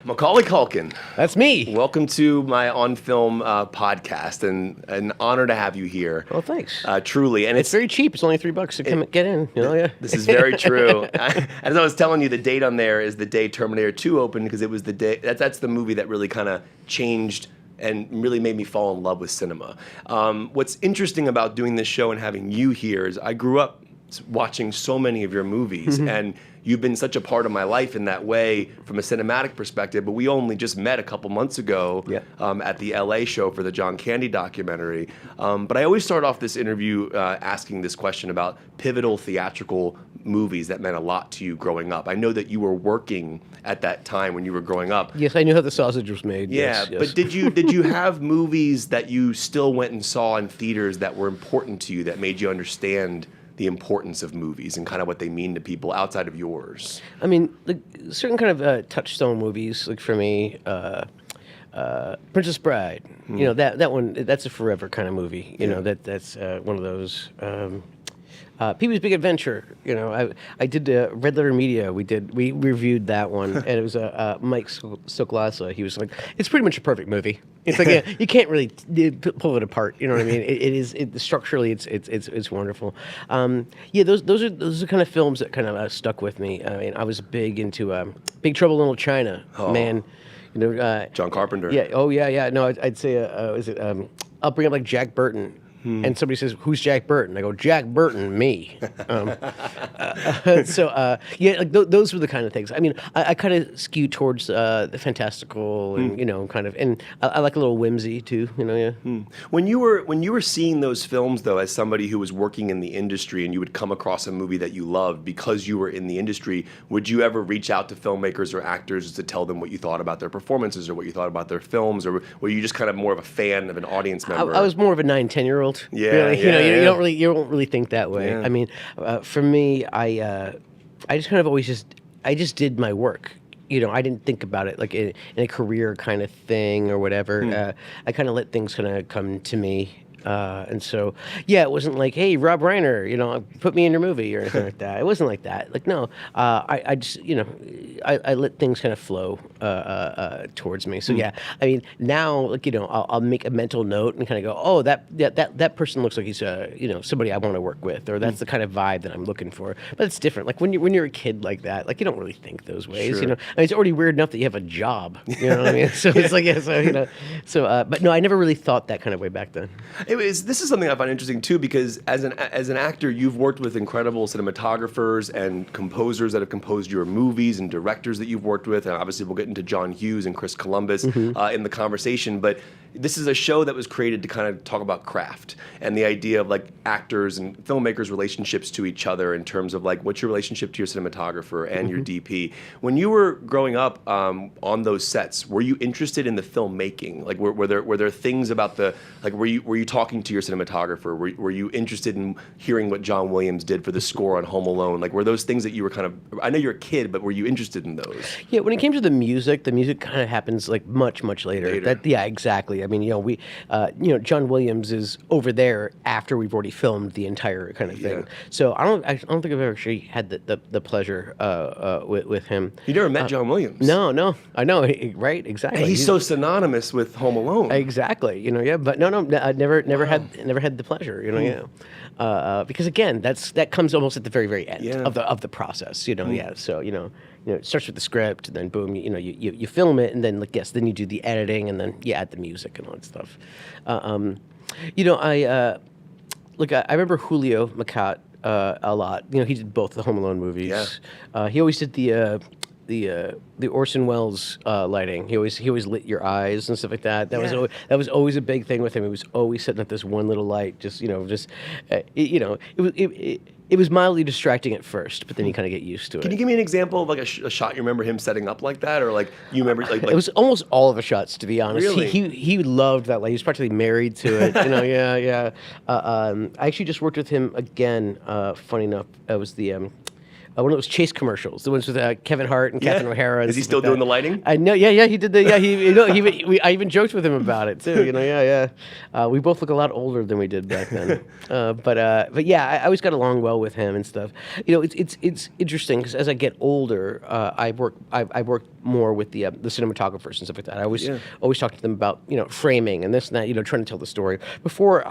Macaulay Culkin. That's me. Welcome to my On Film podcast, and an honor to have you here. Oh, thanks. Truly, and It's very cheap. It's only $3 to come get in. Yeah. This is very true. As I was telling you, the date on there is the day Terminator 2 opened, because it was the day that's the movie that really kind of changed and really made me fall in love with cinema. What's interesting about doing this show and having you here is I grew up watching so many of your movies, and you've been such a part of my life in that way from a cinematic perspective, but we only just met a couple months ago at the LA show for the John Candy documentary. But I always start off this interview asking this question about pivotal theatrical movies that meant a lot to you growing up. I know that you were working at that time when you were growing up. Yes, I knew how the sausage was made. Yeah, yes. But did you have movies that you still went and saw in theaters that were important to you, that made you understand the importance of movies and kind of what they mean to people outside of yours? I mean, like certain kind of touchstone movies, like for me, Princess Bride. You know, that one, that's a forever kind of movie. You know, that's one of those. Pee-wee's Big Adventure. You know, I did Red Letter Media. We reviewed that one, and it was Mike Stoklasa. He was like, it's pretty much a perfect movie. It's like you can't really pull it apart. You know what I mean? It is structurally it's wonderful. Those are kind of films that kind of stuck with me. I mean, I was big into Big Trouble in Little China. Oh. Man, you know, John Carpenter. Yeah. Oh yeah. No, I'd say I'll bring up like Jack Burton. And somebody says, "Who's Jack Burton?" I go, "Jack Burton, me." Those were the kind of things. I mean, I kind of skew towards the fantastical, and you know, kind of, and I like a little whimsy too. You know, yeah. When you were seeing those films, though, as somebody who was working in the industry, and you would come across a movie that you loved because you were in the industry, would you ever reach out to filmmakers or actors to tell them what you thought about their performances or what you thought about their films, or were you just kind of more of a fan of an audience member? I was more of a 9-10-year-old. Yeah, really. yeah, You don't really think that way. Yeah. I mean, for me, I just kind of always just did my work. You know, I didn't think about it like in a career kind of thing or whatever. I kind of let things kind of come to me. And so, yeah, it wasn't like, hey, Rob Reiner, you know, put me in your movie or anything like that. It wasn't like that. Like, no, I just, you know, I let things kind of flow towards me. So, yeah, I mean, now, like, you know, I'll make a mental note and kind of go, oh, that person looks like he's, you know, somebody I want to work with, or that's the kind of vibe that I'm looking for. But it's different. Like, when you're a kid like that, like, you don't really think those ways, Sure. you know. I mean, it's already weird enough that you have a job, you know what I mean? So it's like, yeah, so, you know, so, but no, I never really thought that kind of way back then. This is something I find interesting too, because as an actor, you've worked with incredible cinematographers and composers that have composed your movies, and directors that you've worked with, and obviously we'll get into John Hughes and Chris Columbus in the conversation. But this is a show that was created to kind of talk about craft and the idea of like actors and filmmakers' relationships to each other in terms of like what's your relationship to your cinematographer and your DP. When you were growing up on those sets, were you interested in the filmmaking? Like were there things about the like were you talking to your cinematographer? Were you interested in hearing what John Williams did for the score on Home Alone? Like were those things that you were kind of, I know you're a kid, but were you interested in those? Yeah, when it came to the music kind of happens like much later. Yeah, exactly. I mean, you know, John Williams is over there after we've already filmed the entire kind of thing. Yeah. So I don't think I've ever actually had the pleasure with him. You never met John Williams? No, I know, right? Exactly. And he's so synonymous with Home Alone. Exactly. You know, yeah, but no, I never had the pleasure. You know, yeah. Because again, that comes almost at the very end of the process. You know, yeah. So you know, it starts with the script, and then boom, you film it, and then then you do the editing, and then you add the music and all that stuff. You know, I remember Julio Macat a lot. You know, he did both the Home Alone movies. Yeah. He always did the Orson Welles lighting. He always lit your eyes and stuff like that. That was always a big thing with him. He was always setting up this one little light. It was mildly distracting at first, but then you kind of get used to it. Can you give me an example of like a shot you remember him setting up like that, or like you remember like it was almost all of the shots, to be honest. Really? He loved that light. He was practically married to it. You know, yeah. I actually just worked with him again. Funny enough, it was the one of those Chase commercials, the ones with Kevin Hart and Catherine O'Hara. And Is he stuff still like doing that. the lighting? I know. Yeah, he did the. Yeah, I even joked with him about it too. We both look a lot older than we did back then. But yeah, I always got along well with him and stuff. It's interesting because as I get older, I work more with the cinematographers and stuff like that. I always talk to them about framing and this and that. Trying to tell the story. Before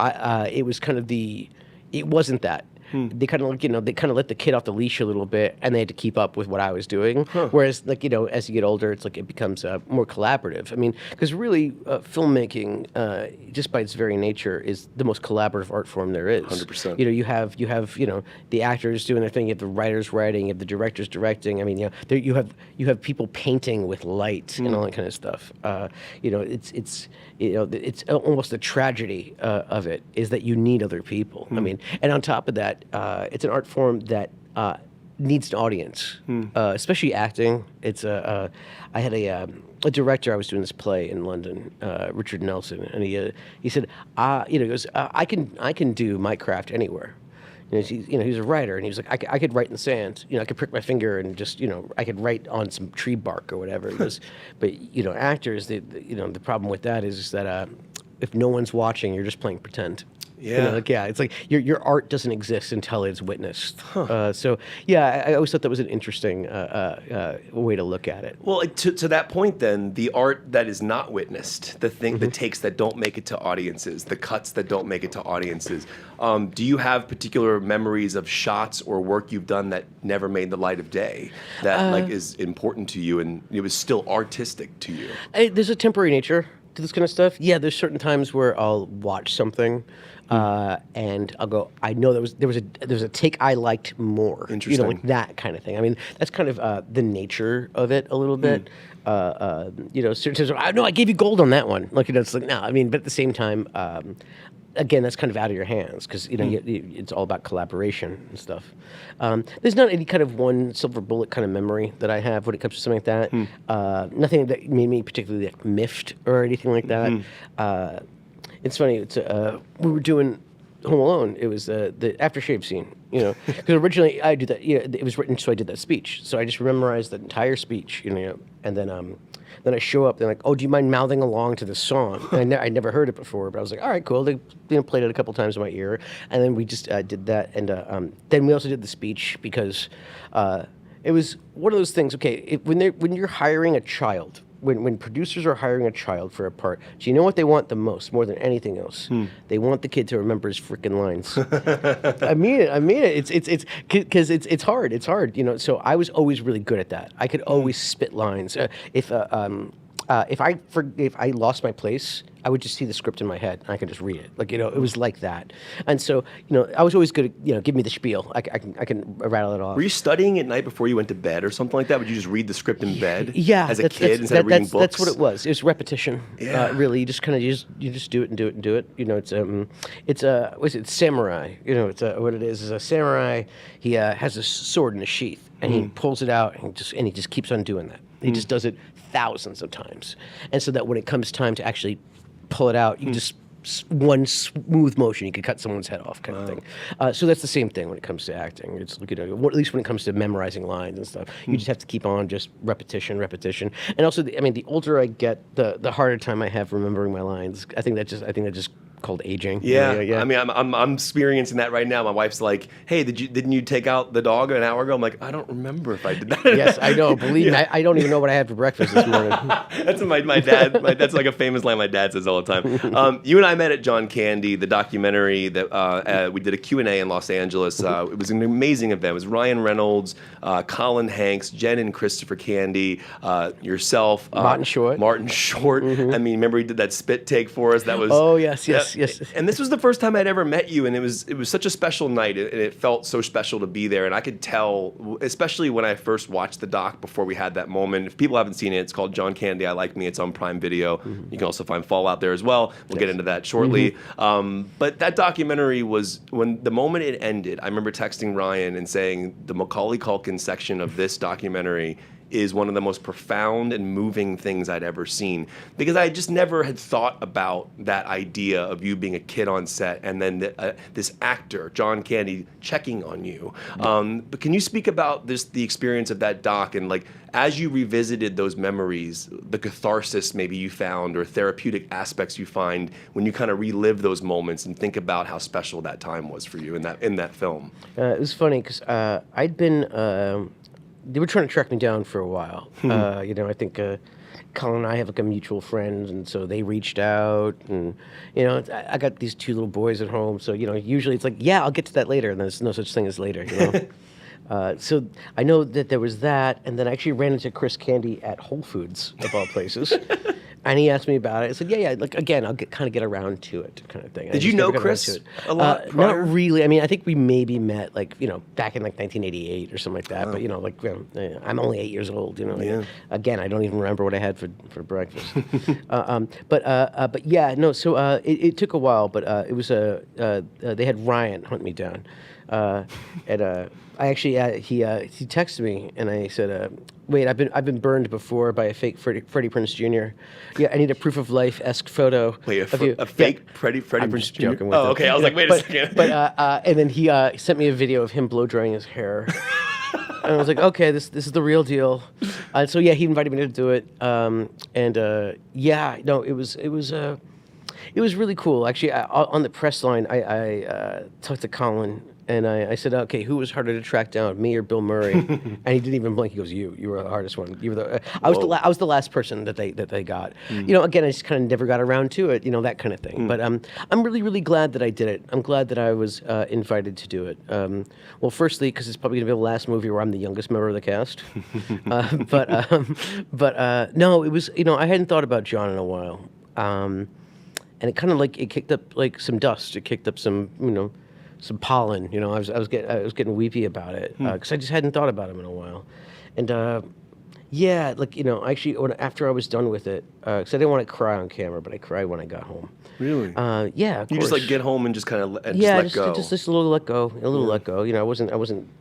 it was kind of it wasn't that. They kind of they kind of let the kid off the leash a little bit, and they had to keep up with what I was doing. Whereas as you get older, it's like it becomes more collaborative. I mean, because really, filmmaking, just by its very nature, is the most collaborative art form there is. 100%. You have the actors doing their thing, you have the writers writing, you have the directors directing. I mean, you have people painting with light and all that kind of stuff. It's almost the tragedy of it is that you need other people. I mean, and on top of that, it's an art form that needs an audience, especially acting. It's I had a director. I was doing this play in London, Richard Nelson, and he said, he goes, I can do my craft anywhere. He's a writer, and he was like, I could write in the sand. I could prick my finger and just, I could write on some tree bark or whatever. He goes, but actors, the problem with that is that if no one's watching, you're just playing pretend. Yeah. It's like your art doesn't exist until it's witnessed. So yeah, I always thought that was an interesting way to look at it. Well, to that point, then the art that is not witnessed, the takes that don't make it to audiences, the cuts that don't make it to audiences. Do you have particular memories of shots or work you've done that never made the light of day that is important to you and it was still artistic to you? There's a temporary nature to this kind of stuff. Yeah, there's certain times where I'll watch something. And I'll go, I know there was a take I liked more. Interesting. Like that kind of thing. I mean, that's kind of the nature of it a little bit. Certain times, I gave you gold on that one. It's like, no, I mean, but at the same time, again, that's kind of out of your hands because it's all about collaboration and stuff. There's not any kind of one silver bullet kind of memory that I have when it comes to something like that. Nothing that made me particularly miffed or anything like that. It's funny. We were doing Home Alone. It was the aftershave scene. Because originally I did that. It was written so I did that speech. So I just memorized the entire speech. And then I show up. They're like, "Oh, do you mind mouthing along to this song?" And I never heard it before, but I was like, "All right, cool." They played it a couple times in my ear, and then we just did that. And then we also did the speech because it was one of those things. Okay, when you're hiring a child. When producers are hiring a child for a part, do you know what they want the most, more than anything else? They want the kid to remember his freaking lines. I mean it. It's because it's hard. It's hard. So I was always really good at that. I could always spit lines. If I lost my place, I would just see the script in my head and I could just read it. It was like that. And so, I was always good at, give me the spiel. I can rattle it off. Were you studying at night before you went to bed or something like that? Would you just read the script in bed? Yeah, as a kid instead of reading books? That's what it was. It was repetition. Yeah. Really, you just kind of you just do it and do it and do it. It's samurai. It's what it is a samurai. He has a sword in a sheath and he pulls it out and he just keeps on doing that. He just does it thousands of times, and so that when it comes time to actually pull it out, you just one smooth motion, you could cut someone's head off, kind of thing. So that's the same thing when it comes to acting. It's at least when it comes to memorizing lines and stuff, you just have to keep on just repetition, and also, the older I get, the harder time I have remembering my lines. I think that just called aging. Yeah. I mean, I'm experiencing that right now. My wife's like, "Hey, didn't you take out the dog an hour ago?" I'm like, "I don't remember if I did that." Yes, I know. Believe me, I don't even know what I had for breakfast this morning. That's what my dad. That's like a famous line my dad says all the time. You and I met at John Candy, the documentary that we did a Q&A in Los Angeles. It was an amazing event. It was Ryan Reynolds, Colin Hanks, Jen and Christopher Candy, yourself, Martin Short. I mean, remember he did that spit take for us. That was yes. And this was the first time I'd ever met you, and it was such a special night, and it felt so special to be there. And I could tell, especially when I first watched the doc before we had that moment. If people haven't seen it, it's called John Candy, I Like Me. It's on Prime Video. You can also find Fallout there as well. We'll get into that shortly. But that documentary was, when the moment it ended, I remember texting Ryan and saying the Macaulay Culkin section of this documentary is one of the most profound and moving things I'd ever seen, because I just never had thought about that idea of you being a kid on set and then this actor, John Candy, checking on you. But can you speak about the experience of that doc, and like as you revisited those memories, the catharsis maybe you found or therapeutic aspects you find when you kind of relive those moments and think about how special that time was for you in that film? It was funny because I'd been. They were trying to track me down for a while. I think Colin and I have like a mutual friend, and so they reached out, and I got these two little boys at home, so usually it's like, yeah, I'll get to that later, and there's no such thing as later. So I know that there was that, and then I actually ran into Chris Candy at Whole Foods of all places. And he asked me about it. I said, yeah. Like, again, I'll kind of get around to it, kind of thing. Did you know Chris a lot prior? Not really. I mean, I think we maybe met, like, back in, like, 1988 or something like that. But, I'm only 8 years old, Yeah. Again, I don't even remember what I had for breakfast. But yeah, no, so it took a while, but it was, they had Ryan hunt me down. I actually, he texted me, and I said, wait, I've been burned before by a fake Freddie Prinze Jr. Yeah, I need a proof of life-esque photo. Wait, of you. a fake Yeah. Freddie I'm Prinze just Jr.? joking with Oh, him. okay. I was like, wait a second. And then he sent me a video of him blow drying his hair. And I was like, okay, this is the real deal. So yeah, he invited me to do it. It was really cool. Actually, on the press line, I talked to Colin, and I said, okay, who was harder to track down, me or Bill Murray? And he didn't even blink. He goes, you were the hardest one. You were the. I was the last person that they got. Again, I just kind of never got around to it. That kind of thing. But I'm really, really glad that I did it. I'm glad that I was invited to do it. Well, firstly, because it's probably gonna be the last movie where I'm the youngest member of the cast. But no, it was. I hadn't thought about John in a while. And it kind of it kicked up like some dust. It kicked up some some pollen. I was getting weepy about it because I just hadn't thought about him in a while. And yeah, actually after I was done with it, because I didn't want to cry on camera, but I cried when I got home. Really? Yeah. Of You course. just get home and just kind of let go. Just a little let go, let go. I wasn't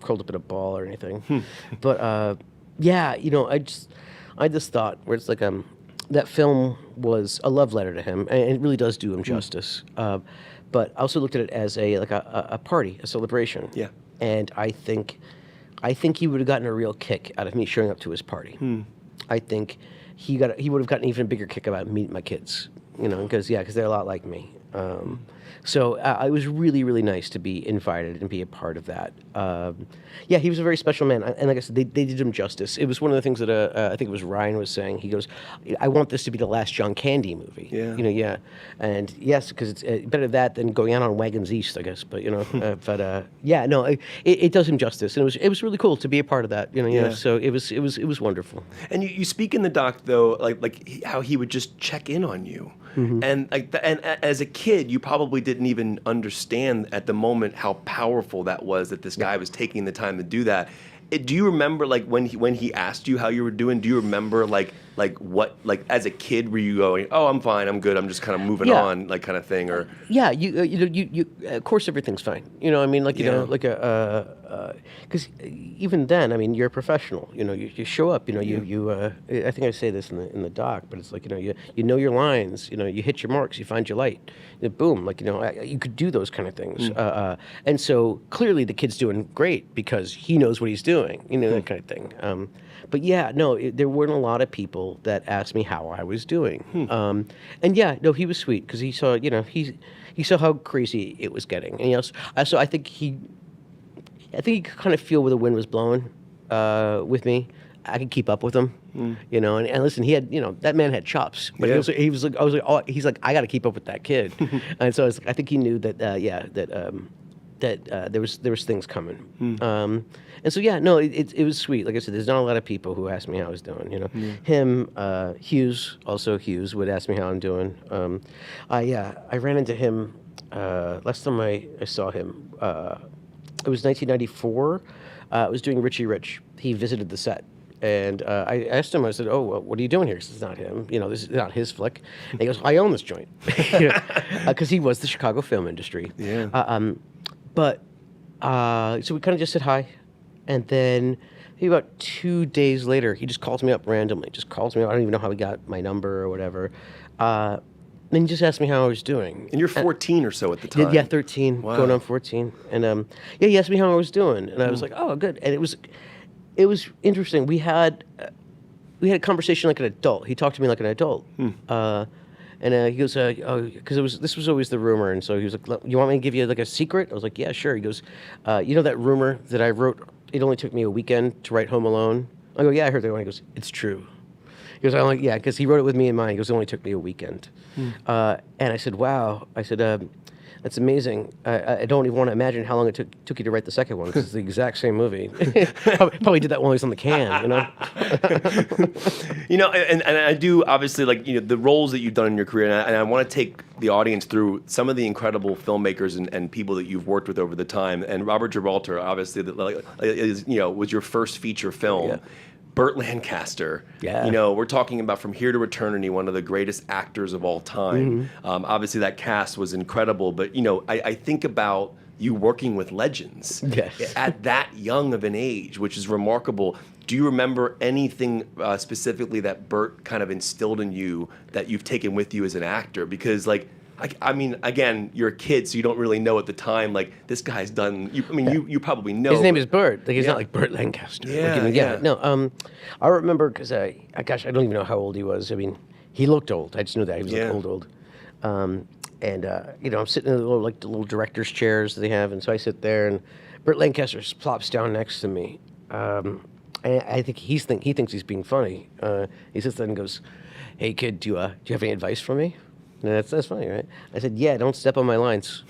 curled up in a ball or anything. But yeah, I just thought where it's like that film was a love letter to him, and it really does do him justice. But I also looked at it as a party, a celebration. Yeah. And I think he would have gotten a real kick out of me showing up to his party. I think he would have gotten even a bigger kick about meeting my kids. Because they're a lot like me. So it was really, really nice to be invited and be a part of that. Yeah, he was a very special man. And like I said, they did him justice. It was one of the things that I think it was Ryan was saying. He goes, I want this to be the last John Candy movie. Yeah. Yeah. And yes, because it's better that than going out on Wagons East, I guess. But, yeah, no, it does him justice. And it was really cool to be a part of that. Yeah. So it was wonderful. And you speak in the doc though, like how he would just check in on you. And and as a kid, you probably didn't even understand at the moment how powerful that was, that this guy was taking the time to do that. Do you remember when he asked you how you were doing? Do you remember what as a kid were you going, oh, I'm fine, I'm good, I'm just kind of moving on, kind of thing, or yeah, you of course everything's fine. Because even then, I mean, you're a professional. You show up. I think I say this in the doc, but it's you know your lines. You hit your marks. You find your light. Boom. You could do those kind of things. And so clearly the kid's doing great because he knows what he's doing. That kind of thing. But yeah, no, there weren't a lot of people that asked me how I was doing. And yeah, no, he was sweet because he saw, he saw how crazy it was getting. And so I think he could kind of feel where the wind was blowing with me. I could keep up with him, and listen, he had, that man had chops, but he was like, he's like, I got to keep up with that kid. And so I think he knew that, that there was things coming. And so yeah, no, it was sweet. Like I said, there's not a lot of people who ask me how I was doing. Him, Hughes would ask me how I'm doing. I ran into him last time I saw him. It was 1994. I was doing Richie Rich. He visited the set. And I asked him, I said, oh, well, what are you doing here? He says, it's not him. This is not his flick. And he goes, I own this joint. Because he was the Chicago film industry. Yeah. So we kind of just said hi. And then maybe about 2 days later, he just calls me up randomly. Just calls me up. I don't even know how he got my number or whatever. Then he just asked me how I was doing. And you're 14 or so at the time. Yeah, 13, Wow. going on 14. And yeah, he asked me how I was doing, and I was like, "Oh, good." And it was interesting. We had a conversation like an adult. He talked to me like an adult. And he goes, "Oh, because this was always the rumor." And so he was like, "Look, you want me to give you like a secret?" I was like, "Yeah, sure." He goes, "You know that rumor that I wrote? It only took me a weekend to write Home Alone." I go, "Yeah, I heard that one." He goes, "It's true." He goes, "I'm like, yeah," because he wrote it with me in mind. He goes, "It only took me a weekend." And I said, "Wow." I said, "That's amazing. I don't even want to imagine how long it took you to write the second one, because it's the exact same movie." Probably did that while he was on the can, you know? And I do, obviously, like, the roles that you've done in your career, and I want to take the audience through some of the incredible filmmakers and people that you've worked with over the time. And Robert Gibraltar, obviously, was your first feature film. Yeah. Burt Lancaster. Yeah. We're talking about From Here to Eternity, one of the greatest actors of all time. Obviously, that cast was incredible, but I think about you working with legends Yes. at that young of an age, which is remarkable. Do you remember anything specifically that Burt kind of instilled in you that you've taken with you as an actor? Because, like, I mean, again, you're a kid, so you don't really know at the time. Like, this guy's done. You probably know. His name is Burt. Like, he's not like Burt Lancaster. Yeah. No, I remember because gosh, I don't even know how old he was. I mean, he looked old. I just knew that he was like old. And I'm sitting in the little director's chairs that they have, and so I sit there, and Burt Lancaster plops down next to me. And I think he thinks he's being funny. He sits there and goes, "Hey kid, do you have any advice for me?" And that's funny, right? I said, "Yeah, don't step on my lines."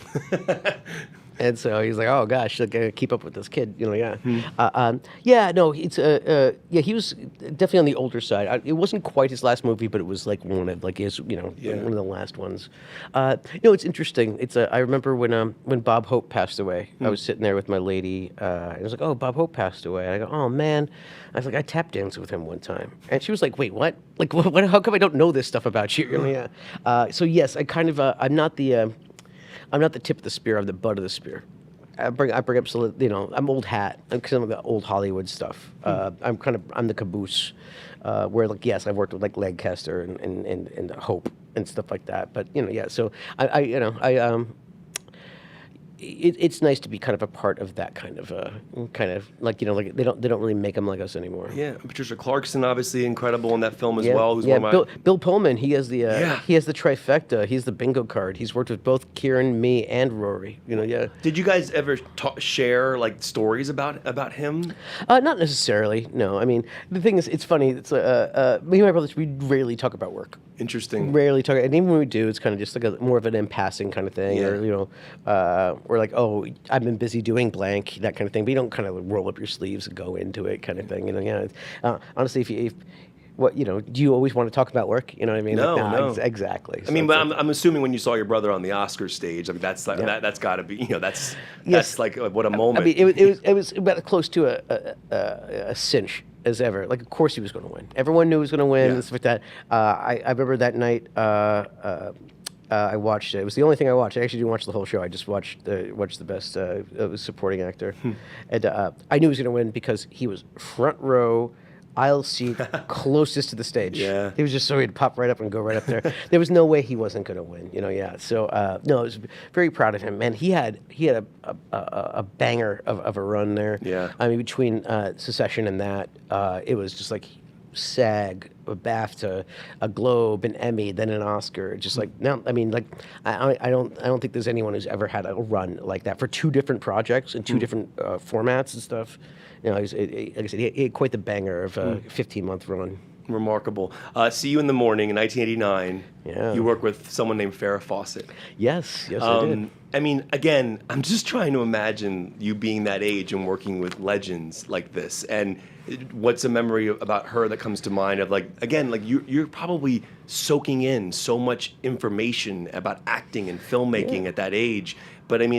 And so he's like, "Oh gosh, I gotta keep up with this kid," Yeah, no, it's he was definitely on the older side. It wasn't quite his last movie, but it was like one of his, one of the last ones. It's interesting. It's I remember when Bob Hope passed away. I was sitting there with my lady. And I was like, "Oh, Bob Hope passed away." And I go, "Oh man," I was like, "I tap danced with him one time," and she was like, "Wait, what? Like, what? How come I don't know this stuff about you?" Yeah. So yes, I kind of I'm not the tip of the spear. I'm the butt of the spear. I bring up some, I'm old hat. I'm some of the old Hollywood stuff. I'm the caboose. Where, like, yes, I've worked with like Lancaster and Hope and stuff like that. But yeah. So it's nice to be kind of a part of that kind of like like they don't really make them like us anymore. Yeah, Patricia Clarkson, obviously incredible in that film as well. Who's yeah. one of my... Bill Pullman, he has the trifecta. He's the bingo card. He's worked with both Kieran, me, and Rory. Yeah. Did you guys ever share like stories about him? Not necessarily. No. I mean, the thing is, it's funny. It's me and my brothers. We rarely talk about work. Interesting. Rarely talk, and even when we do, it's kind of just like more of an in passing kind of thing, or like, "Oh, I've been busy doing blank," that kind of thing. But you don't kind of roll up your sleeves and go into it, kind of thing. Honestly, do you always want to talk about work? You know what I mean? No, like, no. Exactly. I mean, but I'm assuming when you saw your brother on the Oscar stage, I mean, that's like, that's got to be, that's like what a moment. I mean, it was about as close to a cinch as ever. Like, of course he was going to win. Everyone knew he was going to win, and stuff like that. I remember that night. I watched it. It was the only thing I watched. I actually didn't watch the whole show. I just watched the best supporting actor, and I knew he was going to win because he was front row, aisle seat, closest to the stage. Yeah. He was just so he'd pop right up and go right up there. There was no way he wasn't going to win. Yeah. So no, I was very proud of him. Man, he had a banger of a run there. Yeah. I mean, between Secession and that, it was just like SAG, a BAFTA, a Globe, an Emmy, then an Oscar. Just like no, I mean, like I don't think there's anyone who's ever had a run like that for two different projects and two different formats and stuff. Like I said, he had quite the banger of a 15-month run. Remarkable. See You in the Morning in 1989. Yeah. You work with someone named Farrah Fawcett. Yes, I did. I mean, again, I'm just trying to imagine you being that age and working with legends like this. And what's a memory about her that comes to mind of, like, again, like you're probably soaking in so much information about acting and filmmaking at that age. But I mean,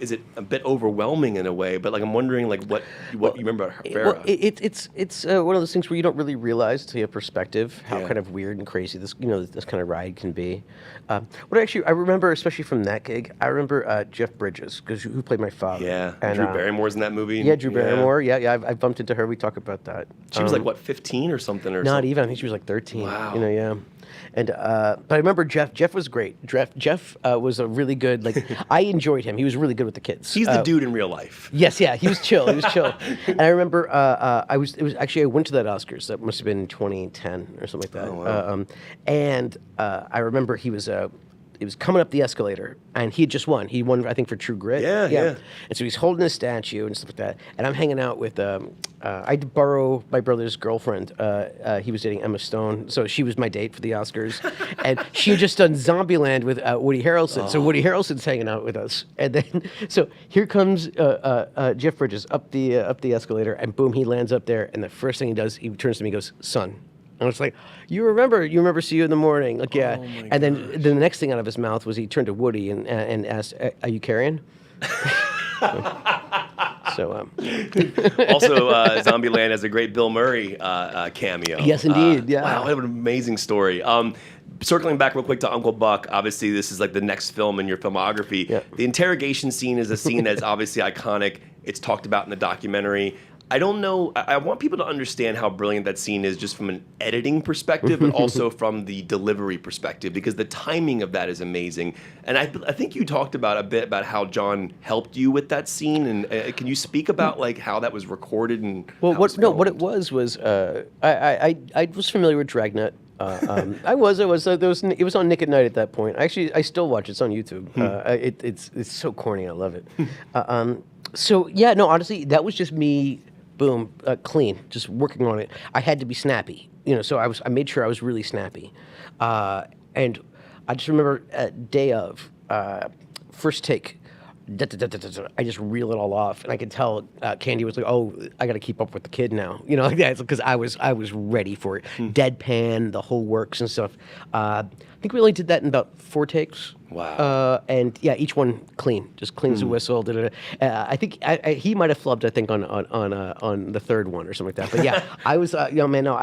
is it a bit overwhelming in a way? But like, I'm wondering, like, what you remember about Farrah? Well, it's one of those things where you don't really realize to your perspective how kind of weird and crazy this kind of ride can be. What I remember, especially from that gig, I remember Jeff Bridges, who played my father. Yeah, and Drew Barrymore's in that movie. Yeah, Drew Barrymore. Yeah. I bumped into her. We talk about that. She was like what, 15 or something, or Not something? even. I think she was like 13. Wow. You know, yeah. And but I remember Jeff. Jeff was great. Jeff was a really good. Like I enjoyed him. He was really good with the kids. He's the dude in real life. Yes, yeah, he was chill. He was chill. And I remember I went to that Oscars. That must have been 2010 or something like that. Oh, wow. And I remember he was coming up the escalator, and he had just won. He won, I think, for True Grit. Yeah. And so he's holding a statue and stuff like that. And I'm hanging out with. I had to borrow my brother's girlfriend. He was dating Emma Stone, so she was my date for the Oscars, and she had just done Zombieland with Woody Harrelson. So Woody Harrelson's hanging out with us, and then so here comes Jeff Bridges up the escalator, and boom, he lands up there, and the first thing he does, he turns to me, and goes, "Son." And I was like, you remember see you in the morning. Like, yeah. Oh my and then the next thing out of his mouth was he turned to Woody and asked, are you carrying? So Also, Zombieland has a great Bill Murray cameo. Yes, indeed. Yeah. Wow, what an amazing story. Circling back real quick to Uncle Buck, obviously this is like the next film in your filmography. Yeah. The interrogation scene is a scene that's obviously iconic. It's talked about in the documentary. I don't know. I want people to understand how brilliant that scene is just from an editing perspective, but also from the delivery perspective, because the timing of that is amazing. And I think you talked about a bit about how John helped you with that scene. And can you speak about like how that was recorded and well, how what it was I was familiar with Dragnet. It was on Nick at Night at that point. I still watch it. It's on YouTube. It's so corny. I love it. So yeah, no, honestly, that was just me. Boom, clean, just working on it. I had to be snappy, so I made sure I was really snappy. And I just remember day of, first take, I just reel it all off, and I could tell Candy was like, "Oh, I got to keep up with the kid now," like that, because I was ready for it. Deadpan, the whole works and stuff. I think we only did that in about 4 takes. Wow. And yeah, each one clean, just clean as a whistle. I think he might have flubbed. I think on the third one or something like that. But yeah, I was man. No,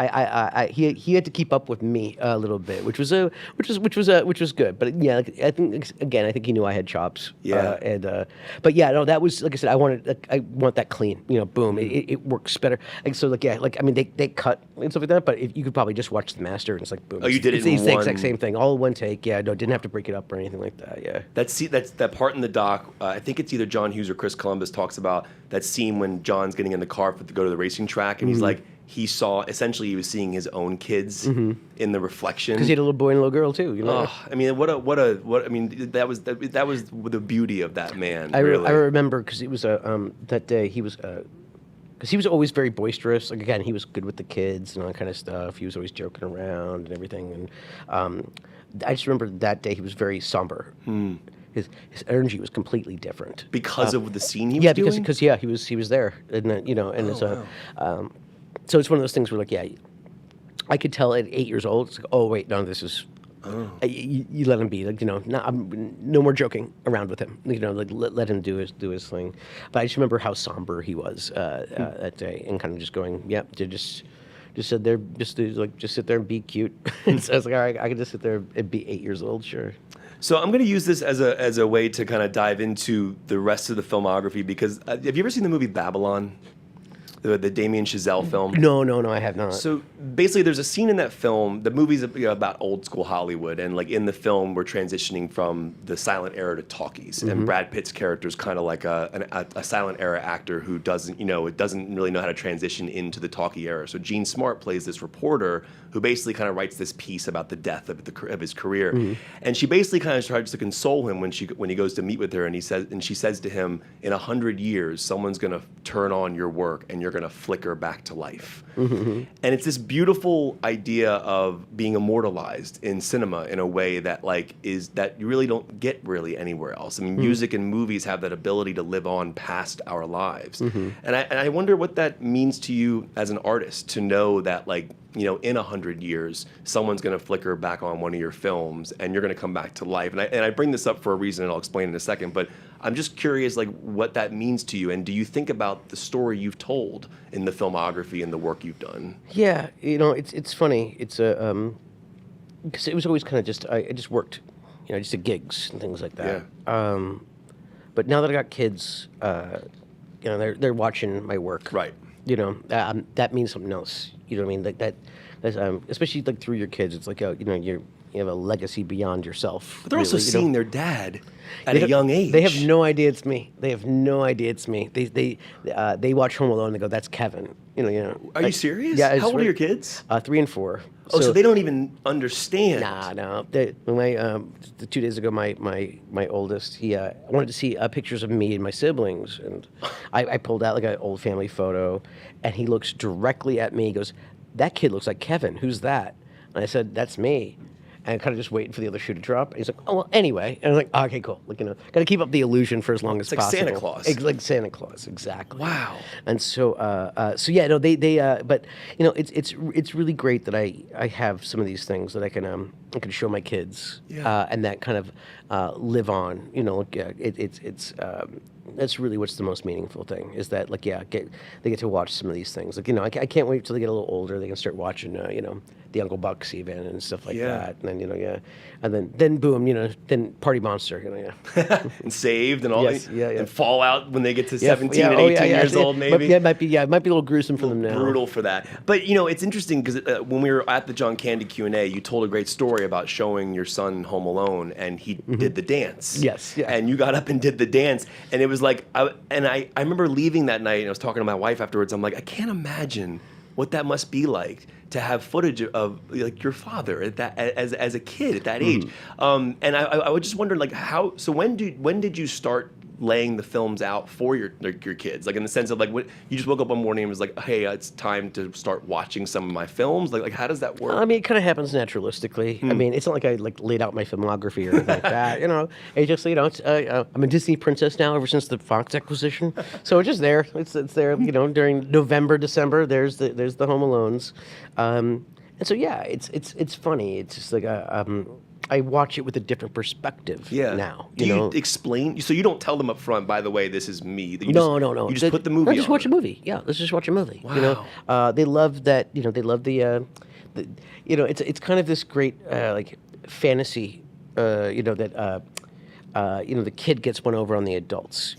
he had to keep up with me a little bit, which was good. But yeah, I think he knew I had chops. Yeah. But yeah, no, that was, like I said, I want that clean. Boom, it works better. And so they cut and stuff like that. But you could probably just watch the master, and it's like boom. Oh, you did it in it's the one. exact same thing, all in one take. Yeah, no, didn't have to break it up or anything like that. Yeah. That's that part in the doc. I think it's either John Hughes or Chris Columbus talks about that scene when John's getting in the car to go to the racing track, and he's like, he was seeing his own kids in the reflection. Because he had a little boy and a little girl too. Oh, I mean, I mean, that was the beauty of that man. I really. remember because it was that day he was. Because he was always very boisterous. Like, again, he was good with the kids and all that kind of stuff. He was always joking around and everything. And I just remember that day he was very somber. His energy was completely different Because of the scene he was doing? Yeah, because he was there, and it's so it's one of those things where, like, yeah, I could tell at 8 years old. It's like, oh wait, no, this is. You let him be, like, no more joking around with him. Like let him do his thing. But I just remember how somber he was that day, and kind of just going, yep, just sit there, just sit there and be cute. And so I was like, all right, I can just sit there and be 8 years old, sure. So I'm going to use this as a way to kind of dive into the rest of the filmography, because have you ever seen the movie Babylon? The Damien Chazelle film? No, I have not. So basically, there's a scene in that film. The movie's about old school Hollywood, and like in the film, we're transitioning from the silent era to talkies. And Brad Pitt's character is kind of like a silent era actor who doesn't really know how to transition into the talkie era. So Gene Smart plays this reporter who basically kind of writes this piece about the death of his career, and she basically kind of tries to console him when he goes to meet with her, and she says to him, in 100 years, someone's going to turn on your work, and you're going to flicker back to life. And it's this beautiful idea of being immortalized in cinema in a way that that you really don't get really anywhere else. I mean, music and movies have that ability to live on past our lives. And I wonder what that means to you as an artist, to know that, like, in 100 years, someone's going to flicker back on one of your films, and you're going to come back to life. And I bring this up for a reason, and I'll explain in a second. But I'm just curious, like, what that means to you, and do you think about the story you've told in the filmography and the work you've done? Yeah, it's funny. It's because it was always kind of just I just worked. I just did gigs and things like that. Yeah. But now that I got kids, they're watching my work. Right. That means something else. You know what I mean? Like that's, especially like through your kids, it's like you have a legacy beyond yourself. But they're also really, seeing their dad at They a young age. They have no idea it's me. They have no idea it's me. They watch Home Alone and they go, "That's Kevin." Are you serious? Yeah. How old are your kids? 3 and 4. Oh, so they don't even understand. Nah, no. The 2 days ago, my oldest, he wanted to see pictures of me and my siblings, and I pulled out like an old family photo, and he looks directly at me. He goes, "That kid looks like Kevin. Who's that?" And I said, "That's me." And kind of just waiting for the other shoe to drop. And he's like, "Oh, well, anyway." And I was like, "Okay, cool." Like, got to keep up the illusion for as long as like possible. Santa Claus. It's like Santa Claus, exactly. Wow. And so yeah, no, but it's really great that I have some of these things that I can show my kids, Yeah. and that kind of live on. That's really what's the most meaningful thing is that they get to watch some of these things. Like, I can't wait till they get a little older. They can start watching the Uncle Bucks even and stuff like that. And then and then boom, then Party Monster. And Saved and all. Yes, yeah. And Fallout when they get to 17 and 18 years old, maybe. It might be a little gruesome for them now. Brutal for that. But it's interesting because when we were at the John Candy Q&A, you told a great story about showing your son Home Alone, and he did the dance. Yes, yeah. And you got up and did the dance, and it was like, I remember leaving that night, and I was talking to my wife afterwards. I'm like, I can't imagine what that must be like to have footage of like your father at that as a kid at that age. And I would just wonder like how. So when did you start laying the films out for your kids? Like in the sense of like what you just woke up one morning and was like, hey, it's time to start watching some of my films. Like how does that work? I mean, it kind of happens naturalistically. I mean, it's not like I laid out my filmography or anything like that. It just it's, I'm a Disney princess now ever since the Fox acquisition. So it's just there. It's there. During November, December, there's the Home Alones, and so yeah, it's funny. It's just like I watch it with a different perspective now. Do you explain? So you don't tell them up front, by the way, this is me. No. You just put the movie on. Let's just watch a movie. Yeah, let's just watch a movie. Wow. They love that. They love the it's kind of this great like fantasy. That. The kid gets one over on the adults.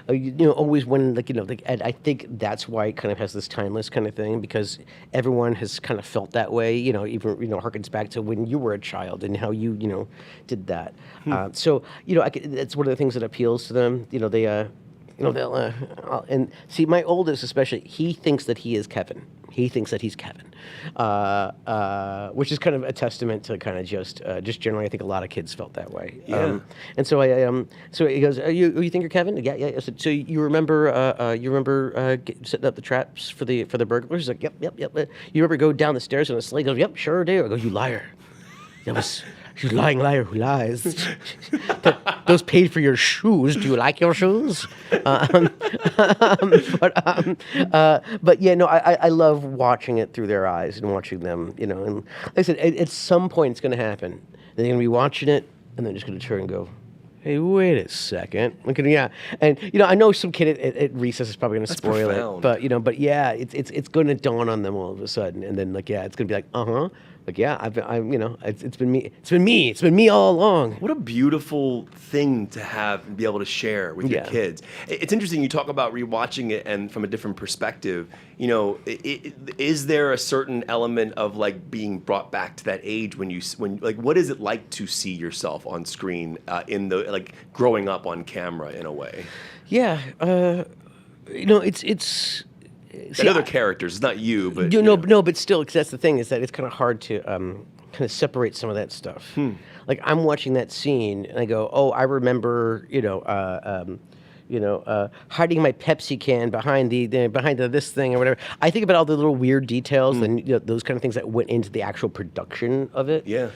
Always when and I think that's why it kind of has this timeless kind of thing because everyone has kind of felt that way. Even harkens back to when you were a child and how you did that. So that's one of the things that appeals to them. They'll and see my oldest especially. He thinks that he is Kevin. He thinks that he's Kevin, which is kind of a testament to kind of just generally. I think a lot of kids felt that way. Yeah. And so so he goes, you think you're Kevin? Yeah. I said, so you remember setting up the traps for the burglars? He's like, yep. You remember go down the stairs on a sleigh? He goes, yep, sure do. I go, you liar. You lying liar who lies. Those paid for your shoes. Do you like your shoes? But yeah, no, I love watching it through their eyes and watching them, And like I said, at some point it's going to happen. They're going to be watching it, and they're just going to turn and go, hey, wait a second. And I know some kid at recess is probably going to spoil profound. it, but yeah, it's going to dawn on them all of a sudden, and then it's going to be like, like yeah, it's been me. It's been me all along. What a beautiful thing to have and be able to share with your kids. It's interesting you talk about rewatching it and from a different perspective. Is there a certain element of like being brought back to that age when what is it like to see yourself on screen in the like growing up on camera in a way? Yeah, it's. And other characters, it's not you, but no, but still, because that's the thing is that it's kind of hard to kind of separate some of that stuff. Like I'm watching that scene and I go, oh, I remember, hiding my Pepsi can behind this thing or whatever. I think about all the little weird details and those kind of things that went into the actual production of it. Yeah.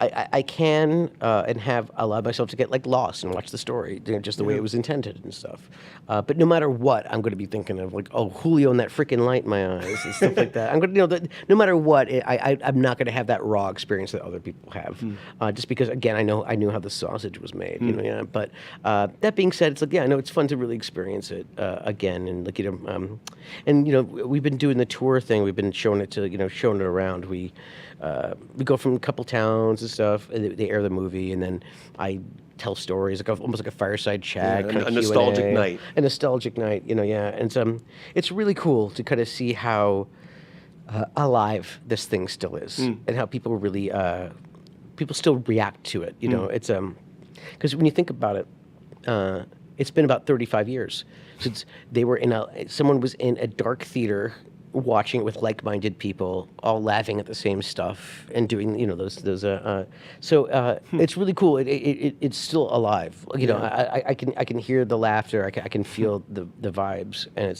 I can and have allowed myself to get like lost and watch the story, just the way it was intended and stuff. But no matter what, I'm going to be thinking of like, oh, Julio and that freaking light in my eyes and stuff like that. I'm going to, no matter what, I'm not going to have that raw experience that other people have, just because again, I knew how the sausage was made. But that being said, it's like I know it's fun to really experience it again, and like we've been doing the tour thing. We've been showing it around. We go from a couple towns. and stuff. And they air the movie, and then I tell stories, like almost like a fireside chat, Yeah, kind a of nostalgic Q&A. night. A nostalgic night, yeah. And it's really cool to kind of see how alive this thing still is, and how people really people still react to it. It's because when you think about it, it's been about 35 years since someone was in a dark theater watching it with like-minded people, all laughing at the same stuff and doing it's really cool. It's still alive. I can hear the laughter. I can feel the vibes, and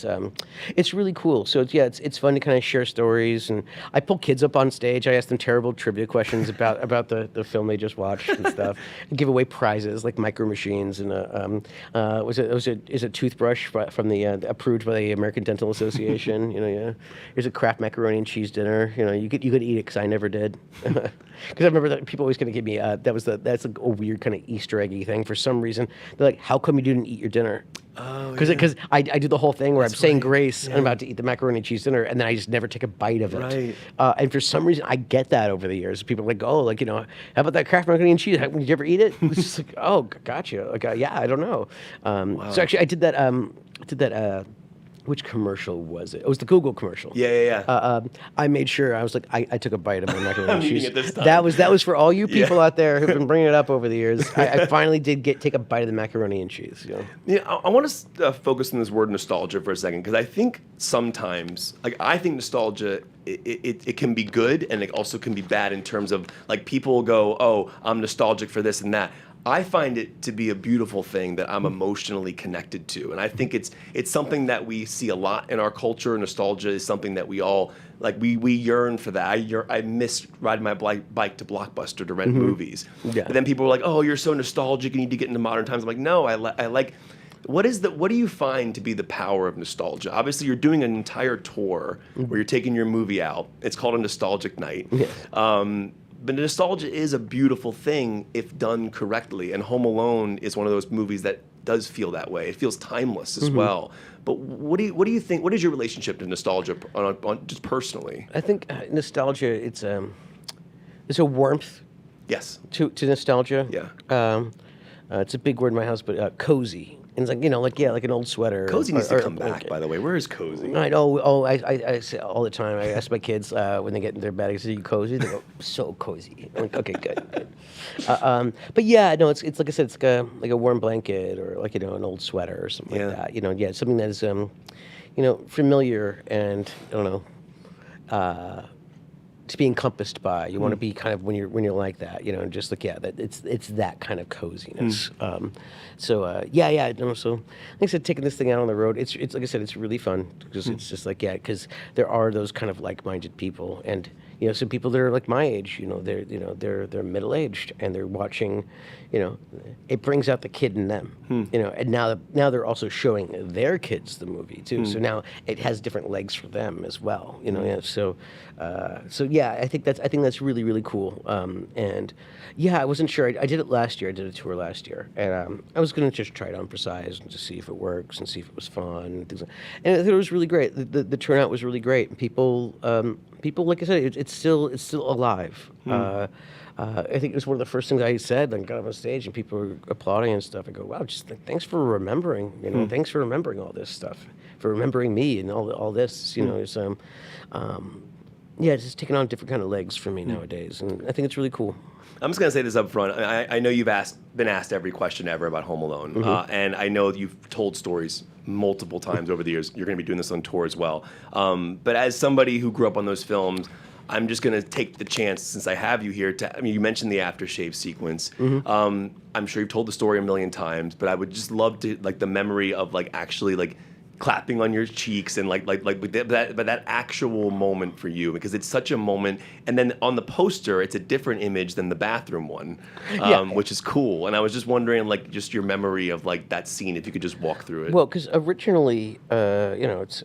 it's really cool. So it's fun to kind of share stories, and I pull kids up on stage. I ask them terrible trivia questions about the film they just watched and stuff, and give away prizes like micro machines and is a toothbrush from the approved by the American Dental Association. Yeah. Here's a Kraft macaroni and cheese dinner. You could eat it because I never did. Because I remember that people always going to give me that's like a weird kind of Easter eggy thing for some reason. They're like, how come you didn't eat your dinner? Oh, Because I do the whole thing where I'm saying right. grace and I'm about to eat the macaroni and cheese dinner, and then I just never take a bite of it. Right. And for some reason, I get that over the years. People are like, oh, how about that Kraft macaroni and cheese? Did you ever eat it? It's just like, oh, gotcha. Like, yeah, I don't know. Wow. So actually, I did that. Which commercial was it? It was the Google commercial. Yeah. I made sure I was like, I took a bite of my macaroni and I'm eating cheese. it this time. That was for all you people out there who've been bringing it up over the years. I finally did take a bite of the macaroni and cheese. Yeah, I want to focus on this word nostalgia for a second, because I think sometimes, I think nostalgia, it can be good, and it also can be bad in terms of, people go, oh, I'm nostalgic for this and that. I find it to be a beautiful thing that I'm emotionally connected to, and I think it's something that we see a lot in our culture. Nostalgia is something that we all we yearn for that. I miss riding my bike to Blockbuster to rent movies. Yeah. But then people were like, "Oh, you're so nostalgic. You need to get into modern times." I'm like, "No, I like." What do you find to be the power of nostalgia? Obviously, you're doing an entire tour where you're taking your movie out. It's called a nostalgic night. Yeah. But nostalgia is a beautiful thing if done correctly, and Home Alone is one of those movies that does feel that way. It feels timeless as well. But what do you think? What is your relationship to nostalgia, on just personally? I think nostalgia, it's a warmth. Yes. To nostalgia. Yeah. It's a big word in my house, but cozy. And it's like an old sweater. Cozy needs to come back, by the way. Where is Cozy? I know. Oh, I say all the time. I ask my kids when they get in their bed, I say, "Are you cozy?" They go, "So cozy." I'm like, "Okay, good." But yeah, no, it's like I said, it's like a warm blanket, or an old sweater or something like that. Something that is familiar, and I don't know. To be encompassed by, you want to be kind of when you're like that, just like that it's that kind of coziness. So like I said, taking this thing out on the road, it's like I said, it's really fun, because it's just because there are those kind of like-minded people, and some people that are like my age, they're middle-aged, and they're watching, it brings out the kid in them, and now they're also showing their kids the movie too. So now it has different legs for them as well, I think that's really, really cool. And I wasn't sure. I did it last year. I did a tour last year, and I was going to just try it on for size and just see if it works and see if it was fun and things and I thought it was really great. The turnout was really great. And people, like I said, it's still alive. I think it was one of the first things I said. Then got up on stage and people were applauding and stuff. I go, wow, just thanks for remembering. Thanks for remembering all this stuff, for remembering me and all this. It's just taking on different kind of legs for me nowadays, and I think it's really cool. I'm just going to say this up front. I know you've been asked every question ever about Home Alone, and I know you've told stories multiple times over the years. You're going to be doing this on tour as well. But as somebody who grew up on those films, I'm just going to take the chance, since I have you here, you mentioned the aftershave sequence. I'm sure you've told the story a million times, but I would just love to, the memory of, actually, clapping on your cheeks and that actual moment for you, because it's such a moment. And then on the poster, it's a different image than the bathroom one, which is cool. And I was just wondering, just your memory of that scene, if you could just walk through it. Well, because originally, it's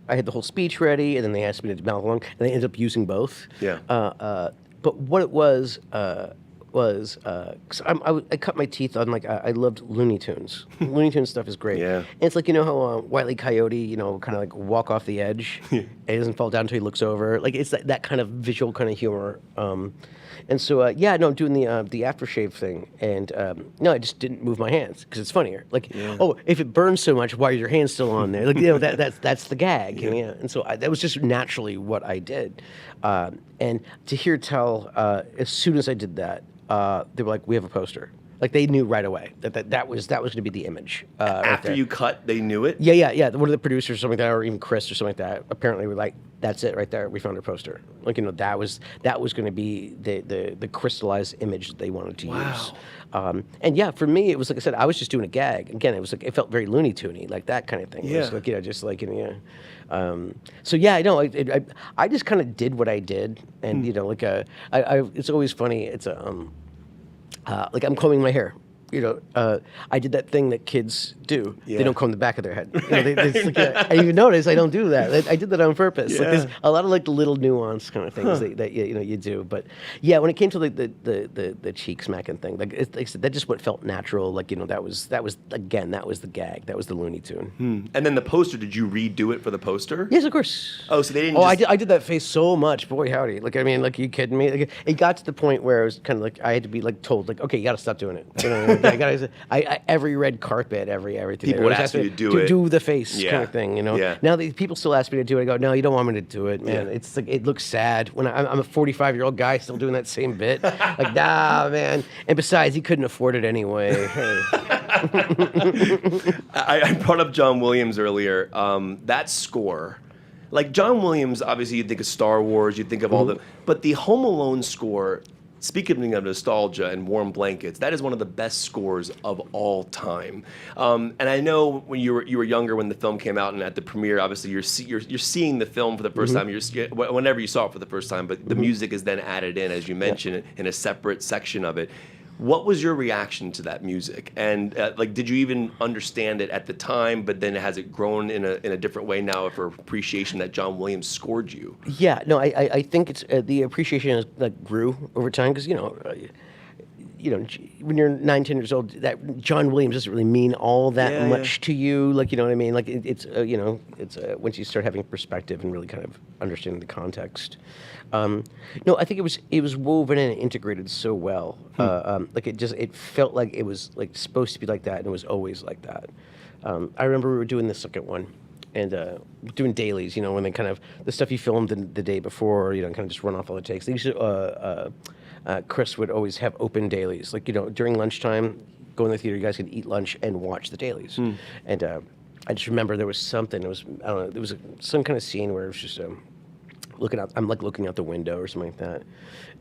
I had the whole speech ready, and then they asked me to mouth along, and they ended up using both. Yeah. But what it was. was because I cut my teeth on like I loved Looney Tunes. Looney Tunes stuff is great. Yeah. And it's like, you know how Wile E. Coyote, you know, kind of like walk off the edge and he doesn't fall down until he looks over. Like it's that kind of visual kind of humor. And so yeah, no, I'm doing the aftershave thing, and no, I just didn't move my hands because it's funnier. Like, oh, if it burns so much, why are your hands still on there? Like, you know, that's the gag. Yeah. And so that was just naturally what I did. And to hear tell, as soon as I did that, they were like, "We have a poster." Like they knew right away that was going to be the image. After you cut, they knew it? Yeah. One of the producers or something like that, or even Chris or something like that, apparently were like, "That's it right there. We found our poster." Like, you know, that was going to be the crystallized image that they wanted to use. And yeah, for me, it was like I said, I was just doing a gag. Again, it was like it felt very Looney Tuny, like that kind of thing. Yeah. It was like, you know, just like, you know, so yeah, I know. I just kind of did what I did, and you know, like it's always funny. It's like I'm combing my hair. You know, I did that thing that kids do. Yeah. They don't comb the back of their head. You know, I even notice I don't do that. I did that on purpose. Yeah. Like there's a lot of like the little nuance kind of things that you know you do. But yeah, when it came to like the cheek smacking thing, like I said, that just what felt natural. Like, you know, that was again, that was the gag. That was the Looney Tune. And then the poster, did you redo it for the poster? Yes, of course. Oh, so they didn't. Oh, just... I did that face so much. Boy, howdy! Like, I mean, like, you kidding me? Like, it got to the point where it was kind of like I had to be like told, like, okay, you got to stop doing it. You know, like, every red carpet, everything. People would ask you to do it. Do the face kind of thing. You know. Yeah. Now people still ask me to do it. I go, no, you don't want me to do it, man. Yeah. It's like it looks sad when I'm a 45-year-old guy still doing that same bit. Like, nah, man. And besides, he couldn't afford it anyway. Hey. I brought up John Williams earlier. That score, like John Williams, obviously you think of Star Wars, you think of all the, but the Home Alone score. Speaking of nostalgia and warm blankets, that is one of the best scores of all time. And I know when you were younger when the film came out, and at the premiere, obviously you're seeing the film for the first time. Whenever you saw it for the first time, but the music is then added in, as you mentioned, in a separate section of it. What was your reaction to that music? And like, did you even understand it at the time? But then has it grown in a different way now for appreciation that John Williams scored you? Yeah, no, I think it's the appreciation is, like, grew over time because you know, when you're 9, 10 years old, that John Williams doesn't really mean all that much to you. Like, you know what I mean? Like it's you know, it's once you start having perspective and really kind of understanding the context. No, I think it was woven and integrated so well. Like it felt like it was like supposed to be like that, and it was always like that. I remember we were doing the second one, and doing dailies. You know, when they kind of the stuff you filmed the day before, you know, kind of just run off all the takes. They used to, Chris would always have open dailies, like, you know, during lunchtime, go in the theater, you guys could eat lunch and watch the dailies. And I just remember there was something. It was, I don't know, there was some kind of scene where it was just looking out. I'm like looking out the window or something like that,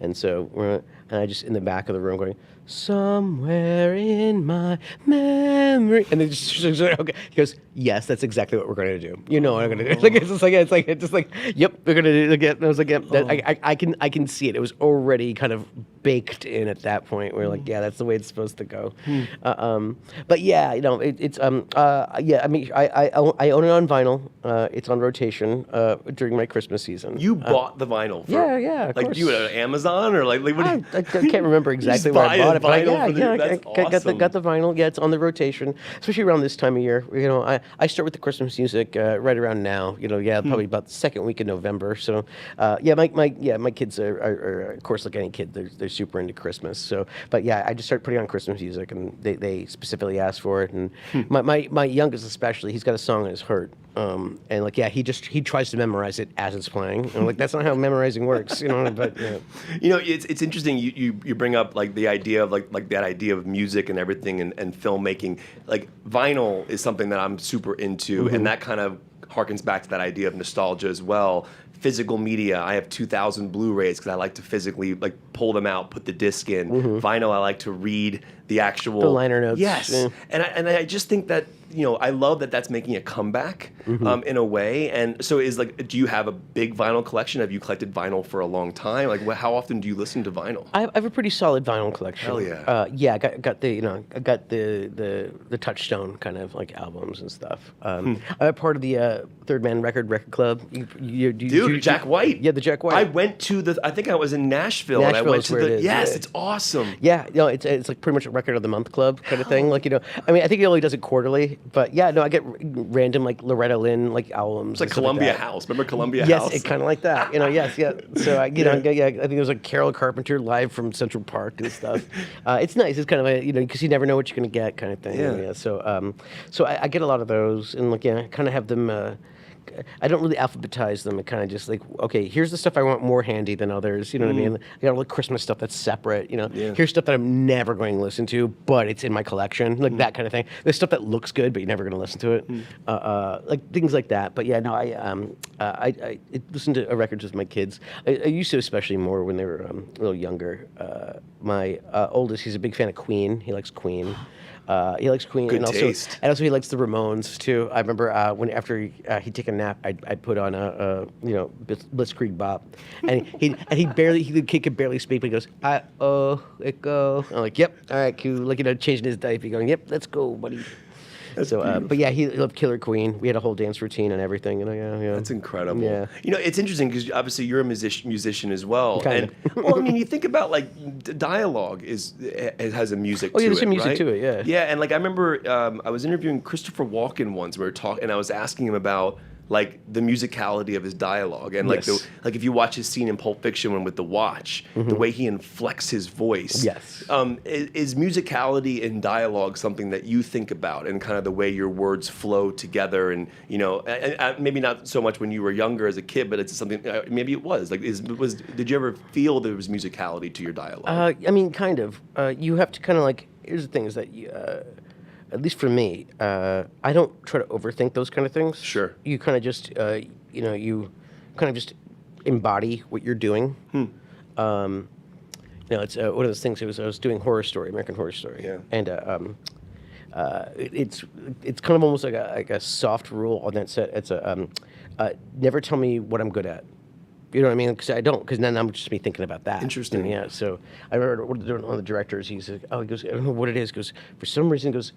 and so and I just in the back of the room going, somewhere in my memory, and then just okay. He goes, yes, that's exactly what we're going to do. You know what I'm going to do. Like it's just like yep, we're going to do it again. And I was like, yep, I can see it. It was already kind of baked in at that point. We're like, yeah, that's the way it's supposed to go. But yeah, you know, it's yeah. I mean, I own it on vinyl. It's on rotation during my Christmas season. You bought the vinyl? Yeah, of like, course. do you at Amazon or like what do you... I can't remember exactly where I bought it, but I got the vinyl. Yeah, it's on the rotation, especially around this time of year. You know, I start with the Christmas music right around now. You know, probably about the second week in November. So, my kids are of course, like any kid, they're super into Christmas. So, but yeah, I just start putting on Christmas music, and they specifically ask for it. And my youngest especially, he's got a song in his heart. And like, yeah, he tries to memorize it as it's playing. And I'm like, that's not how memorizing works, you know. But yeah. You know, it's interesting. You bring up like the idea of like that idea of music and everything and filmmaking. Like vinyl is something that I'm super into, and that kind of harkens back to that idea of nostalgia as well. Physical media, I have 2,000 Blu-rays because I like to physically like pull them out, put the disc in. Vinyl, I like to read the actual the liner notes. Yes, yeah. and I just think that I love that that's making a comeback in a way. And so do you have a big vinyl collection? Have you collected vinyl for a long time? Like, how often do you listen to vinyl? I have a pretty solid vinyl collection. Hell yeah. Yeah, I got the Touchstone kind of like albums and stuff. I'm part of the Third Man Record Club. Dude, Jack White. Yeah, the Jack White. I went to I think I was in Nashville and I Nashville went is to where it is, yes, yeah. it's awesome. Yeah, it's like pretty much a Record of the Month club kind of thing. Like, I mean, I think he only does it quarterly, but yeah, no, I get random like Loretta Lynn like albums. It's like Columbia House. Remember Columbia yes, House? Yes, it's kind of like that. Yes, yeah. So I think it was like Carol Carpenter live from Central Park and stuff. It's nice. It's kind of a because you never know what you're gonna get kind of thing. Yeah. So I get a lot of those and kind of have them. I don't really alphabetize them. I kind of just like, okay, here's the stuff I want more handy than others. You know what I mean? I got all the Christmas stuff that's separate. Here's stuff that I'm never going to listen to, but it's in my collection, like that kind of thing. There's stuff that looks good, but you're never going to listen to it, like things like that. But yeah, no, I listen to records with my kids. I used to, especially more when they were a little younger. My oldest, he's a big fan of Queen. He likes Queen. He likes Queen, Good and also taste. he likes the Ramones too. I remember when after he'd take a nap, I'd put on a Blitzkrieg Bop, and he could barely speak, but he goes, it go. I'm like, yep, all right, cool. Like changing his diaper, going, yep, let's go, buddy. But yeah, he loved Killer Queen. We had a whole dance routine and everything. Yeah. That's incredible. Yeah. It's interesting because obviously you're a musician as well. Kinda. And well, I mean, you think about like dialogue it has a music to it. Oh, yeah, there's some music right? to it, yeah. Yeah, and like I remember I was interviewing Christopher Walken once. We were talking, and I was asking him about like the musicality of his dialogue and like Yes. if you watch his scene in Pulp Fiction when with the watch, the way he inflects his voice. Yes. Is musicality in dialogue something that you think about and kind of the way your words flow together and maybe not so much when you were younger as a kid, but it's something maybe it was like did you ever feel there was musicality to your dialogue? I mean, kind of. You have to kind of like. Here's the thing: is that at least for me, I don't try to overthink those kind of things. Sure. You kind of just, you kind of just embody what you're doing. It's one of those things. I was doing American Horror Story. Yeah. And it's kind of almost like a soft rule on that set. It's never tell me what I'm good at. You know what I mean? Because then I'm just be thinking about that. Interesting. And yeah. So I remember one of the directors. He's like, he goes, I don't know what it is. He goes, for some reason, he goes,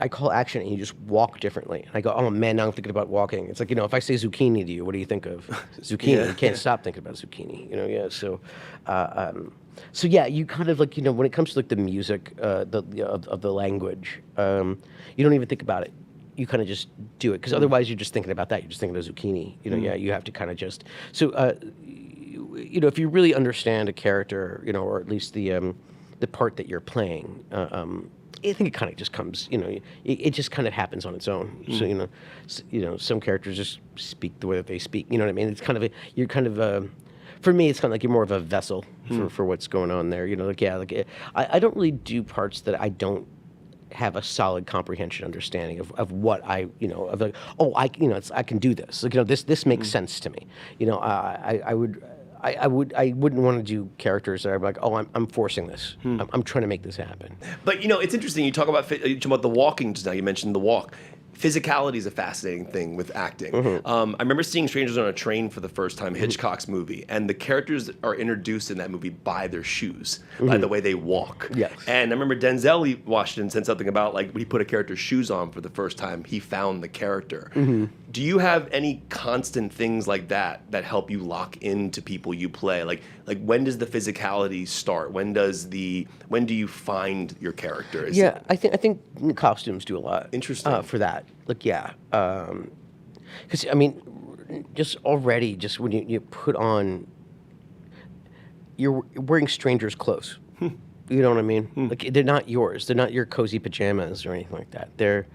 I call action, and you just walk differently. And I go, oh man, now I'm thinking about walking. It's like if I say zucchini to you, what do you think of zucchini? Yeah. You can't stop thinking about zucchini. Yeah. So, yeah, you kind of like when it comes to like the music, of the language, you don't even think about it. You kind of just do it because otherwise you're just thinking about that. You're just thinking of zucchini. Yeah, you have to kind of just so if you really understand a character, or at least the part that you're playing, I think it kind of just comes. It just kind of happens on its own. So some characters just speak the way that they speak. You know what I mean? It's kind of you're kind of. For me, it's kind of like you're more of a vessel for what's going on there. I don't really do parts that I don't have a solid comprehension understanding of what I of like I can do this this makes sense to me I wouldn't want to do characters that are like I'm forcing this I'm trying to make this happen. But it's interesting you talk about the walking just now. You mentioned the walk. Physicality is a fascinating thing with acting. I remember seeing Strangers on a Train for the first time, Hitchcock's movie, and the characters are introduced in that movie by their shoes, by the way they walk. Yes. And I remember Denzel Washington said something about like when he put a character's shoes on for the first time, he found the character. Do you have any constant things like that help you lock into people you play? Like when does the physicality start? When do you find your character? I think costumes do a lot. Interesting. For that. Because I mean, just when you put on, you're wearing strangers' clothes. You know what I mean? Like they're not yours. They're not your cozy pajamas or anything like that. They're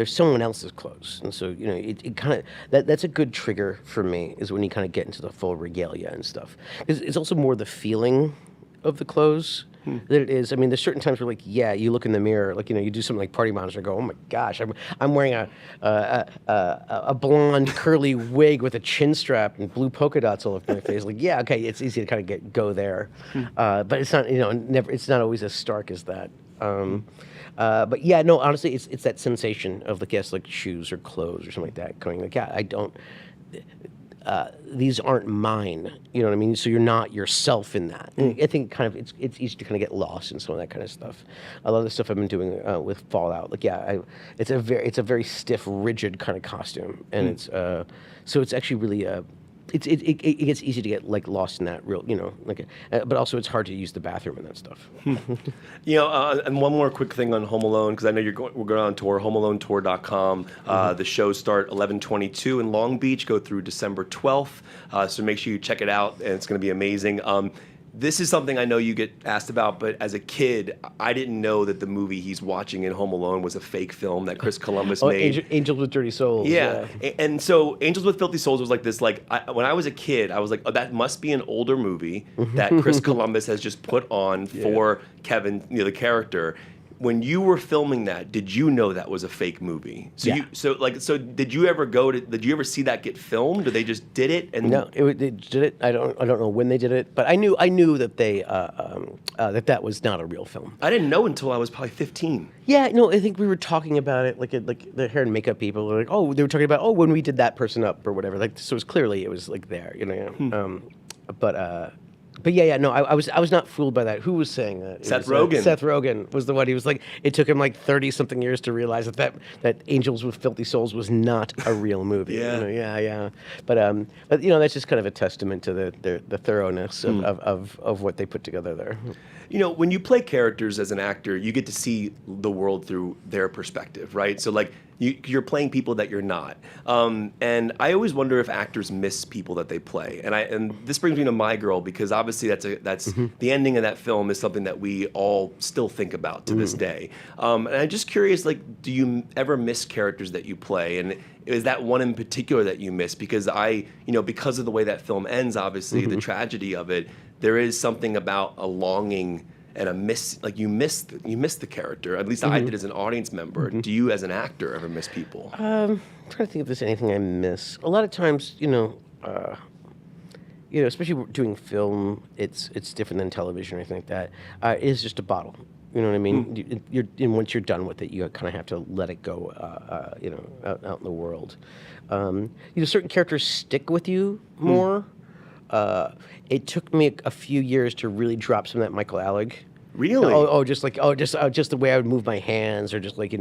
someone else's clothes, and so it kind of that's a good trigger for me is when you kind of get into the full regalia and stuff. It's also more the feeling of the clothes that it is. I mean, there's certain times where you look in the mirror, you do something like Party Monster, and go, oh my gosh, I'm wearing a blonde curly wig with a chin strap and blue polka dots all over my face. Okay, it's easy to kind of go there, but it's not it's not always as stark as that. But yeah, no, honestly, it's that sensation of like, yes, like shoes or clothes or something like that coming. Like, yeah, I don't. These aren't mine. You know what I mean? So you're not yourself in that. And I think kind of it's easy to kind of get lost in some of that kind of stuff. A lot of the stuff I've been doing with Fallout, like it's a very stiff, rigid kind of costume, and it's so it's actually really it gets easy to get like lost in that real, like, but also it's hard to use the bathroom and that stuff. And one more quick thing on Home Alone, because I know we're going on tour, homealonetour.com. The shows start 11/22 in Long Beach, go through December 12th. So make sure you check it out, and it's going to be amazing. This is something I know you get asked about, but as a kid, I didn't know that the movie he's watching in Home Alone was a fake film that Chris Columbus made. Angels with Dirty Souls. Yeah. And so Angels with Filthy Souls was like this, like, when I was a kid, I was like, oh, that must be an older movie that Chris Columbus has just put on for Kevin, the character. When you were filming that, did you know that was a fake movie? So so did you ever see that get filmed, or they just did it? And no, they did it. I don't know when they did it, but I knew that they that was not a real film. I didn't know until I was probably 15. Yeah, no, I think we were talking about it, like the hair and makeup people were like, oh, they were talking about, when we did that person up or whatever. Like, so it was like there, But yeah, no, I was not fooled by that. Who was saying that? Seth Rogen. Seth Rogen was the one. He was like, it took him like 30-something years to realize that Angels with Filthy Souls was not a real movie. Yeah. But that's just kind of a testament to the thoroughness of what they put together there. When you play characters as an actor, you get to see the world through their perspective, right? So like you're playing people that you're not, and I always wonder if actors miss people that they play. And this brings me to My Girl, because obviously that's the ending of that film is something that we all still think about to this day. And I'm just curious, like, do you ever miss characters that you play? And is that one in particular that you miss? Because because of the way that film ends, obviously the tragedy of it, there is something about a longing and a miss, like you miss the character. At least I did as an audience member. Do you, as an actor, ever miss people? I'm trying to think if there's anything I miss. A lot of times, especially doing film, it's different than television or anything like that. It is just a bottle. You know what I mean? And once you're done with it, you kind of have to let it go. Out in the world. Certain characters stick with you more. It took me a few years to really drop some of that Michael Alec. Really? Just the way I would move my hands, or just like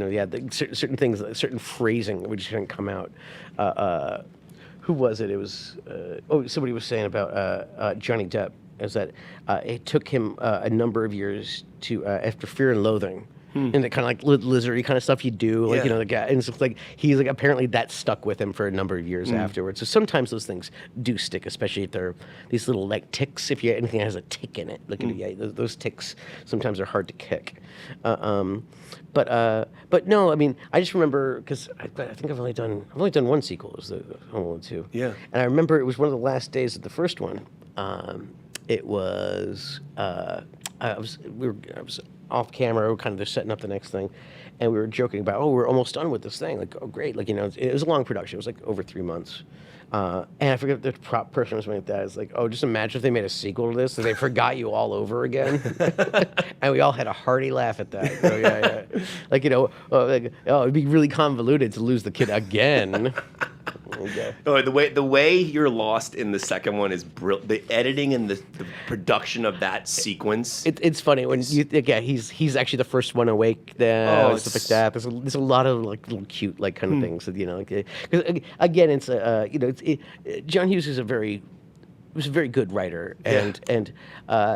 certain things, certain phrasing that would just kind of come out. Who was it? It was somebody was saying about Johnny Depp, is that it took him a number of years to after Fear and Loathing. And the kind of like lizardy kind of stuff you do, like the guy, and it's like he's like apparently that stuck with him for a number of years afterwards. So sometimes those things do stick, especially if they're these little like ticks. If anything that has a tick in it, those ticks sometimes are hard to kick. But no, I mean, I just remember because I think I've only done one sequel. It was the Home Alone 2. Yeah, and I remember it was one of the last days of the first one. It was I was off camera, we were kind of just setting up the next thing, and we were joking about, we're almost done with this thing. Like, oh, great. Like, it was a long production. It was like over 3 months. And I forget the prop person was saying that. It's like, just imagine if they made a sequel to this and they forgot you all over again. And we all had a hearty laugh at that. Yeah. Like, it'd be really convoluted to lose the kid again. Okay. Oh, the way you're lost in the second one is brilliant. The editing and the production of that sequence. It's funny when he's actually the first one awake there and stuff like that. There's a lot of like little cute like kind of things that because again it's John Hughes is a very good writer, and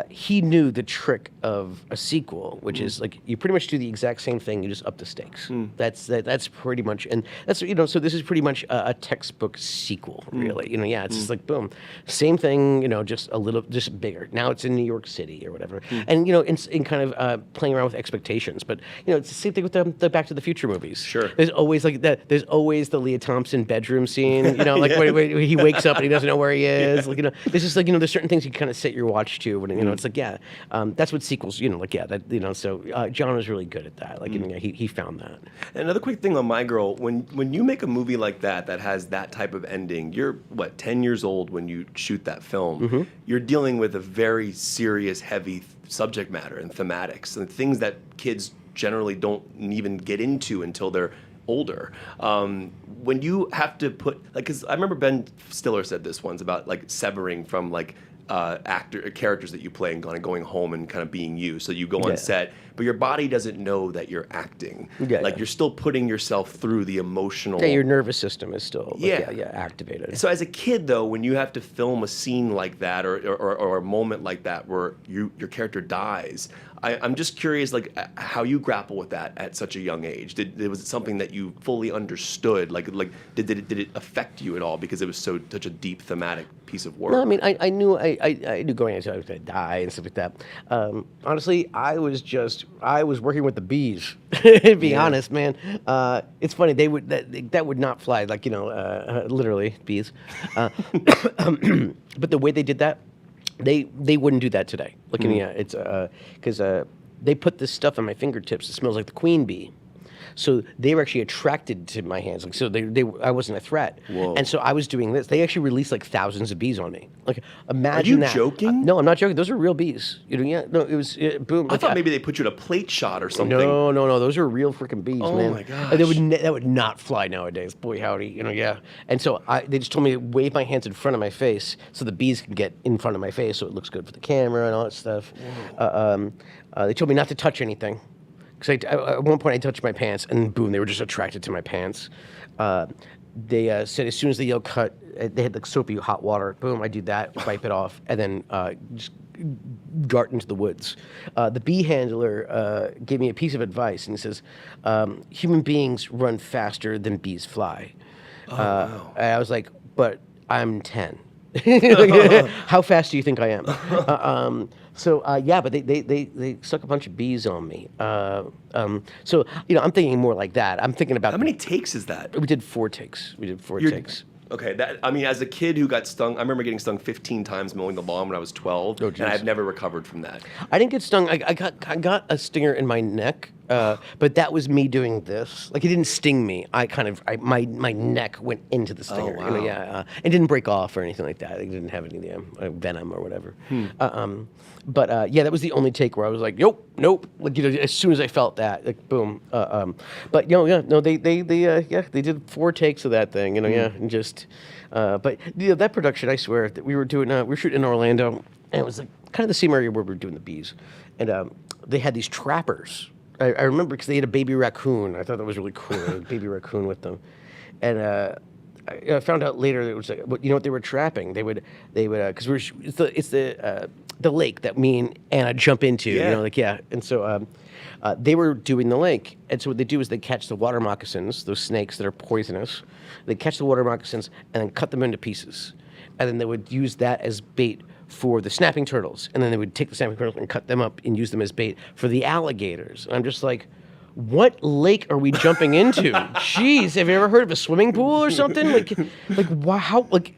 he knew the trick of a sequel, which is like you pretty much do the exact same thing, you just up the stakes. That's pretty much, and that's so this is pretty much a textbook sequel, really. It's just like boom, same thing, just a little just bigger. Now it's in New York City or whatever, and in kind of playing around with expectations. But it's the same thing with the Back to the Future movies. Sure, there's always like that. There's always the Leah Thompson bedroom scene, like when he wakes up and he doesn't know where he is, It's just like, there's certain things you kind of set your watch to, when it's like, that's what sequels, like, so John was really good at that. Like, he found that. Another quick thing on My Girl, when you make a movie like that has that type of ending, you're 10 years old when you shoot that film. You're dealing with a very serious, heavy subject matter and thematics and things that kids generally don't even get into until they're older. When you have to put, like, because I remember Ben Stiller said this once about like severing from like characters that you play and kind of going home and kind of being you. So you go on set, but your body doesn't know that you're acting. You're still putting yourself through the emotional. Yeah, your nervous system is still activated. So as a kid, though, when you have to film a scene like that or a moment like that where your character dies, I'm just curious, like, how you grapple with that at such a young age. Was it something that you fully understood? Like, did it affect you at all because it was such a deep thematic piece of work? No, I mean, I knew going into it I was going to die and stuff like that. Honestly, I was working with the bees. To be honest, man, it's funny that would not fly, like, literally bees. But the way they did that. They wouldn't do that today. Look at me, it's because they put this stuff on my fingertips. It smells like the queen bee. So they were actually attracted to my hands. Like, so I wasn't a threat. Whoa. And so I was doing this. They actually released like thousands of bees on me. Like, imagine that. Are you joking? No, I'm not joking. Those are real bees. No, it was boom. I thought maybe they put you in a plate shot or something. No. Those are real freaking bees, man. Oh my gosh. And that would not fly nowadays. Boy, howdy. And so they just told me to wave my hands in front of my face so the bees can get in front of my face so it looks good for the camera and all that stuff. They told me not to touch anything. Because at one point I touched my pants, and boom, they were just attracted to my pants. They said as soon as the yell cut, they had like soapy hot water. Boom, I do that, wipe it off, and then just dart into the woods. The bee handler gave me a piece of advice, and he says, human beings run faster than bees fly. Wow. And I was like, but I'm 10. How fast do you think I am? But they stuck a bunch of bees on me. So I'm thinking more like that. I'm thinking about How many takes is that? We did 4 takes. Takes. Okay, as a kid who got stung, I remember getting stung 15 times mowing the lawn when I was 12, and I've never recovered from that. I didn't get stung. I got a stinger in my neck, but that was me doing this. Like, it didn't sting me. My neck went into the stinger. Oh, wow. It didn't break off or anything like that. It didn't have any venom or whatever. That was the only take where I was like, nope. Like, as soon as I felt that, like, boom. They did 4 takes of that thing. And just. But that production, I swear, that we were shooting in Orlando, and it was like kind of the same area where we were doing the bees, and they had these trappers. I remember because they had a baby raccoon. I thought that was really cool. They had a baby raccoon with them, and I found out later that it was like, what they were trapping. They would because it's the lake that me and Anna jump into. And so. They were doing the lake, and so what they do is they catch the water moccasins, those snakes that are poisonous. They catch the water moccasins and then cut them into pieces, and then they would use that as bait for the snapping turtles, and then they would take the snapping turtles and cut them up and use them as bait for the alligators. And I'm just like, what lake are we jumping into? Jeez, have you ever heard of a swimming pool or something? Like wow, like.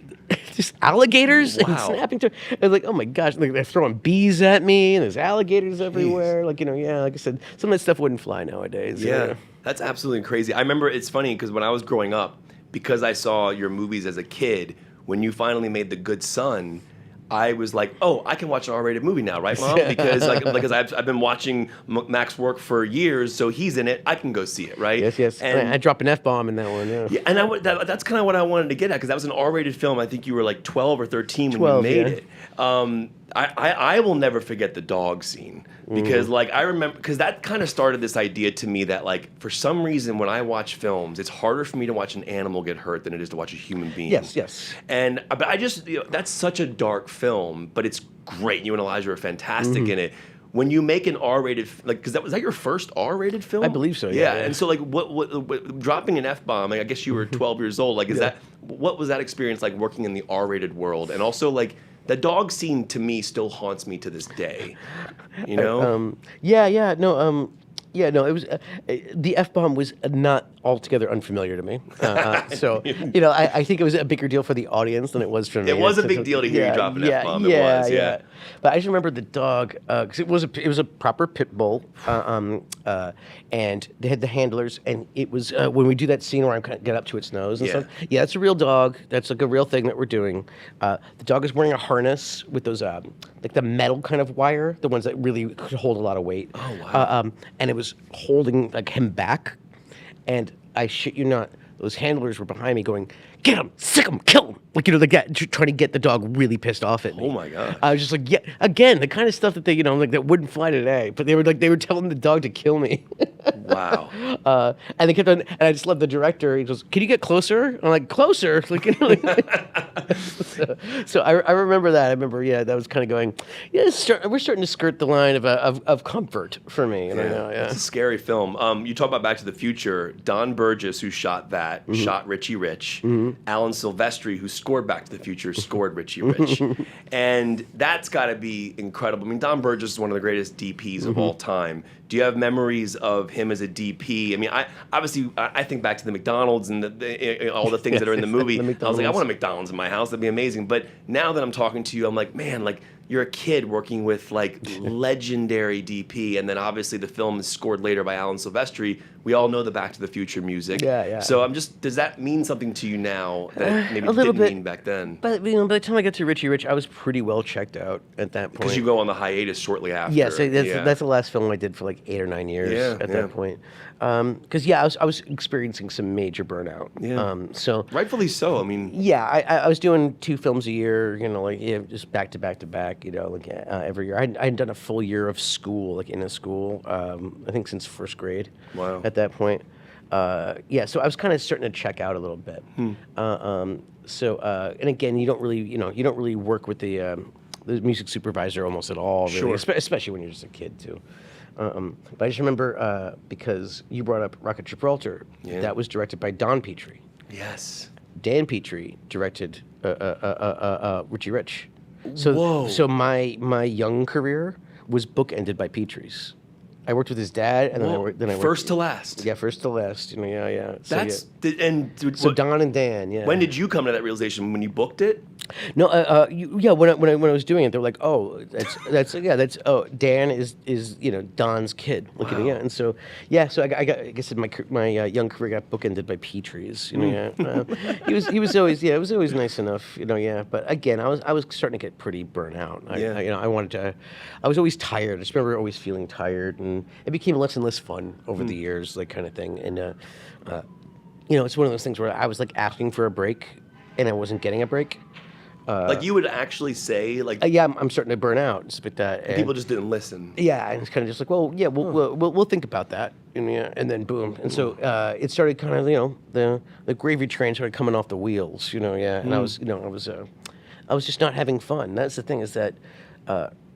Just alligators and snapping turtles. I was like, oh my gosh, like, they're throwing bees at me, and there's alligators everywhere. Like, like I said, some of that stuff wouldn't fly nowadays. Yeah, that's absolutely crazy. I remember, it's funny because when I was growing up, because I saw your movies as a kid, when you finally made The Good Son, I was like, oh, I can watch an R-rated movie now, right, Mom? Because I've been watching Mac's work for years, so he's in it. I can go see it, right? Yes. And I dropped an F-bomb in that one, yeah. And that's kind of what I wanted to get at, because that was an R-rated film. I think you were like 12 or 13 when you made it. I will never forget the dog scene, because I remember, because that kind of started this idea to me that, like, for some reason when I watch films, it's harder for me to watch an animal get hurt than it is to watch a human being. Yes. But I just, that's such a dark film, but it's great. You and Elijah are fantastic in it. When you make an R-rated, because was that your first R-rated film? I believe so. Yeah. And so, what dropping an F-bomb? I guess you were 12 years old. What was that experience like, working in the R-rated world, and also like. The dog scene to me still haunts me to this day. Yeah, no, it was the F-bomb was not altogether unfamiliar to me. So, I think it was a bigger deal for the audience than it was for me. It was a big deal to hear you drop an F-bomb. It was, yeah. But I just remember the dog because it was a proper pit bull, and they had the handlers, and it was when we do that scene where I kind of get up to its nose and stuff. Yeah, it's a real dog. That's like a real thing that we're doing. The dog is wearing a harness with those like the metal kind of wire, the ones that really could hold a lot of weight. Oh wow! And it was holding like him back, and I shit you not, those handlers were behind me going, "Get him, sick him, kill him!" Like trying to get the dog really pissed off at me. Oh my god! I was just like, yeah, again, the kind of stuff that they, like that wouldn't fly today. But they were telling the dog to kill me. Wow. And they kept on, and I just loved the director. He goes, "Can you get closer?" I'm like, "Closer?" Like, so I remember that. I remember, that was kind of going, we're starting to skirt the line of comfort for me. It's a scary film. You talk about Back to the Future. Don Burgess, who shot that, shot Richie Rich. Alan Silvestri, who scored Back to the Future, scored Richie Rich. And that's got to be incredible. I mean, Don Burgess is one of the greatest DPs of all time. Do you have memories of him as a DP? I mean, I think back to the McDonald's and all the things that are in the movie. I was like, I want a McDonald's in my house. That'd be amazing. But now that I'm talking to you, I'm like, man, like you're a kid working with like legendary DP, and then obviously the film is scored later by Alan Silvestri. We all know the Back to the Future music. Yeah. So does that mean something to you now that maybe it didn't mean back then? But by the time I got to Richie Rich, I was pretty well checked out at that point. Because you go on the hiatus shortly after. Yes, that's the last film I did for like 8 or 9 years at that point. Because I was experiencing some major burnout. Yeah. So rightfully so. I mean. Yeah, I was doing 2 films a year. Just back to back to back. Every year. I hadn't done a full year of school, like in a school. I think since first grade. Wow. At that point. So I was kind of starting to check out a little bit. And again, you don't really work with the music supervisor almost at all, really, Sure. Especially when you're just a kid too. But I just remember because you brought up Rocket Gibraltar, that was directed by Don Petrie. Yes. Dan Petrie directed Richie Rich. Whoa. So my young career was bookended by Petrie's. I worked with his dad, and then I worked first to last. Yeah, first to last. So Don and Dan. Yeah. When did you come to that realization? When you booked it? No. When I was doing it, they were like, "Oh, Dan is Don's kid." Wow. And so I guess my young career got bookended by Petrie's. He was always nice enough. But again, I was starting to get pretty burnt out. I was always tired. I just remember always feeling tired, and it became less and less fun over the years, like kind of thing. And it's one of those things where I was like asking for a break, and I wasn't getting a break. Like you would actually say, like, I'm starting to burn out and stuff like that. And people just didn't listen. Yeah, and it's kind of just like, we'll think about that, and then boom, and so it started kind of the gravy train started coming off the wheels, and I was just not having fun. That's the thing is that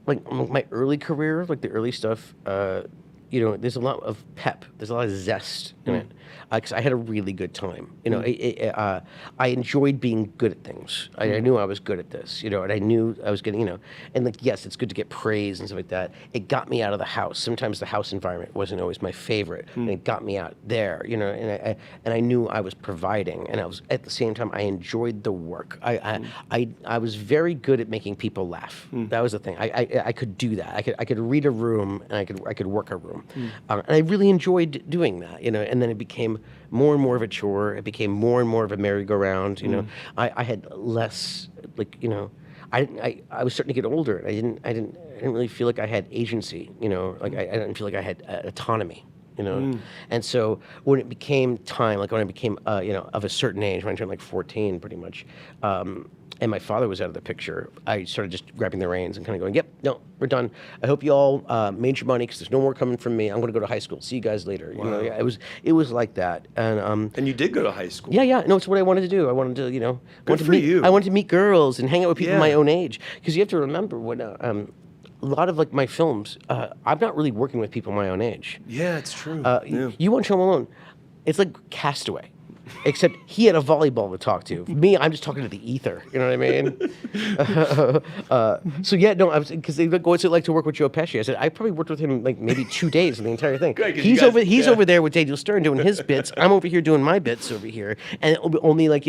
like my early career, like the early stuff, there's a lot of pep, there's a lot of zest in it. Because I had a really good time. I enjoyed being good at things. I knew I was good at this, and I knew I was getting, and like, yes, it's good to get praise and stuff like that. It got me out of the house. Sometimes the house environment wasn't always my favorite, and it got me out there, and I knew I was providing, and I was, at the same time, I enjoyed the work. I was very good at making people laugh. That was the thing. I could do that. I could read a room, and I could work a room. And I really enjoyed doing that, and then it became more and more of a chore. It became more and more of a merry-go-round. I had less, like, I was starting to get older. And I didn't really feel like I had agency. Like I didn't feel like I had autonomy. And so when it became time, like when I became, of a certain age, when I turned like 14, pretty much, and my father was out of the picture, I started just grabbing the reins and kind of going, "Yep, no, we're done. I hope you all made your money because there's no more coming from me. I'm going to go to high school. See you guys later." Wow. It was like that. And you did go to high school. Yeah. No, it's what I wanted to do. I wanted to, Good for you. I wanted to meet girls and hang out with people my own age. Because you have to remember when a lot of like my films, I'm not really working with people my own age. Yeah, it's true. You watch Home Alone, it's like Castaway. except he had a volleyball to talk to. Me, I'm just talking to the ether. You know what I mean? So yeah, no, because they go, what's it like to work with Joe Pesci? I said I probably worked with him like maybe 2 days in the entire thing. Great, 'cause He's you guys- he's yeah. over there with Daniel Stern doing his bits. I'm over here doing my bits over here, and it'll be only like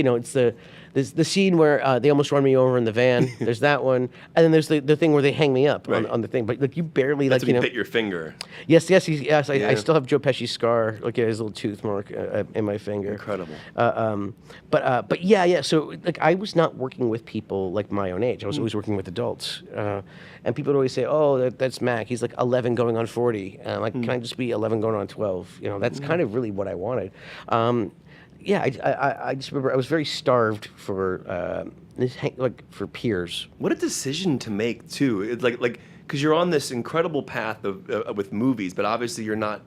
it's the scene where they almost run me over in the van. There's that one, and then there's the thing where they hang me up Right. on the thing. But like you barely That's like when you bit your finger. Yes. I Yeah. still have Joe Pesci's scar, like his little tooth mark in my finger. Incredible. But yeah. So like I was not working with people like my own age. I was always working with adults, and people would always say, "Oh, that's Mac. He's like 11 going on 40." And I'm like, "Can I just be 11 going on 12?" That's kind of really what I wanted. Yeah, I just remember I was very starved for for peers. What a decision to make too. It's like because you're on this incredible path of with movies, but obviously you're not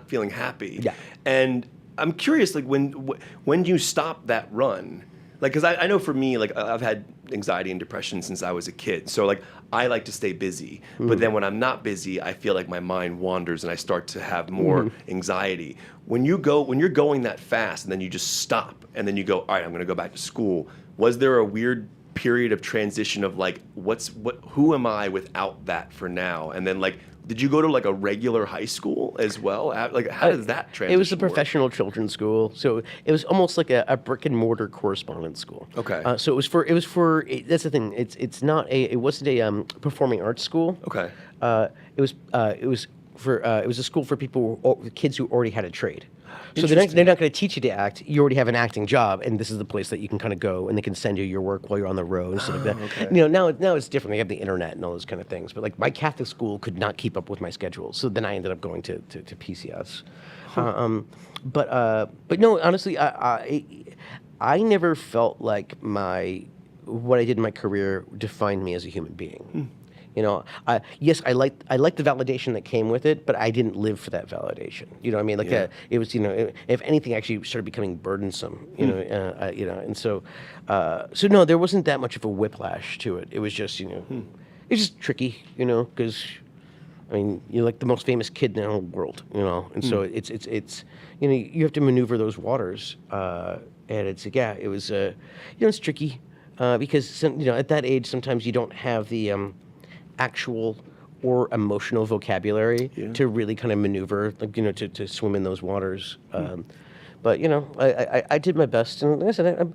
feeling happy. Yeah. And I'm curious, like when do you stop that run? Like, because I know for me, like I've had anxiety and depression since I was a kid. So like I like to stay busy, but then when I'm not busy, I feel like my mind wanders and I start to have more anxiety. When you're going that fast and then you just stop and then you go, all right, I'm going to go back to school. Was there a weird period of transition of like, who am I without that for now? And then like, did you go to like a regular high school as well? Like, how does that transition It was a work? professional children's school, so it was almost like a brick and mortar correspondence school. Okay. So it was for that's the thing. It wasn't a performing arts school. Okay. It was a school for kids who already had a trade. So they're not going to teach you to act. You already have an acting job, and this is the place that you can kind of go, and they can send you your work while you're on the road and stuff like that. Okay. Now it's different. They have the internet and all those kind of things. But like my Catholic school could not keep up with my schedule, so then I ended up going to PCS. But no, honestly, I never felt like what I did in my career defined me as a human being. Yes, I liked the validation that came with it, but I didn't live for that validation. You know what I mean? Like it was, if anything, actually started becoming burdensome. And so no, there wasn't that much of a whiplash to it. It was just, it's just tricky, because. I mean, you're like the most famous kid in the whole world, and so it's you have to maneuver those waters, and it was it's tricky because at that age sometimes you don't have the actual or emotional vocabulary to really kind of maneuver, like to swim in those waters. But I did my best, and like I said,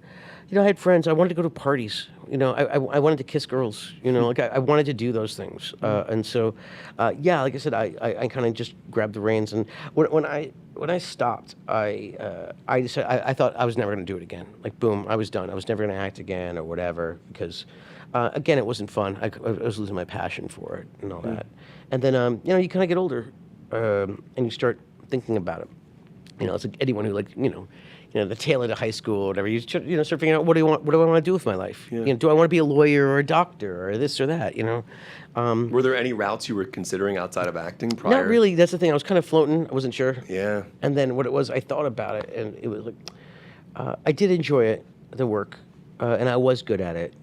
I had friends. I wanted to go to parties. I wanted to kiss girls. Like I wanted to do those things. And so, like I said, I kind of just grabbed the reins. And when I stopped, I decided I thought I was never going to do it again. Like boom, I was done. I was never going to act again or whatever because, again, it wasn't fun. I was losing my passion for it and all that. And then you kind of get older, and you start thinking about it. It's like anyone who the tail end of high school or whatever. You start figuring out what do I want to do with my life? Yeah. Do I want to be a lawyer or a doctor or this or that? Were there any routes you were considering outside of acting prior? Not really. That's the thing. I was kind of floating. I wasn't sure. Yeah. And then what it was, I thought about it, and it was like I did enjoy it, the work, and I was good at it.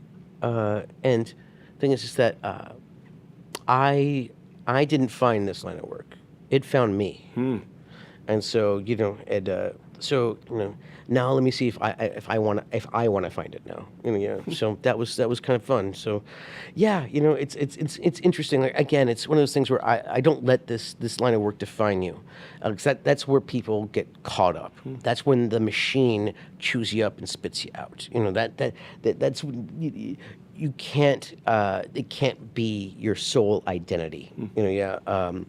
And the thing is just that I didn't find this line of work. It found me. And so now let me see if I want to find it now. So that was kind of fun. So it's interesting. Like, again, it's one of those things where I don't let this line of work define you. 'Cause that's where people get caught up. That's when the machine chews you up and spits you out. That's when you can't. It can't be your sole identity. And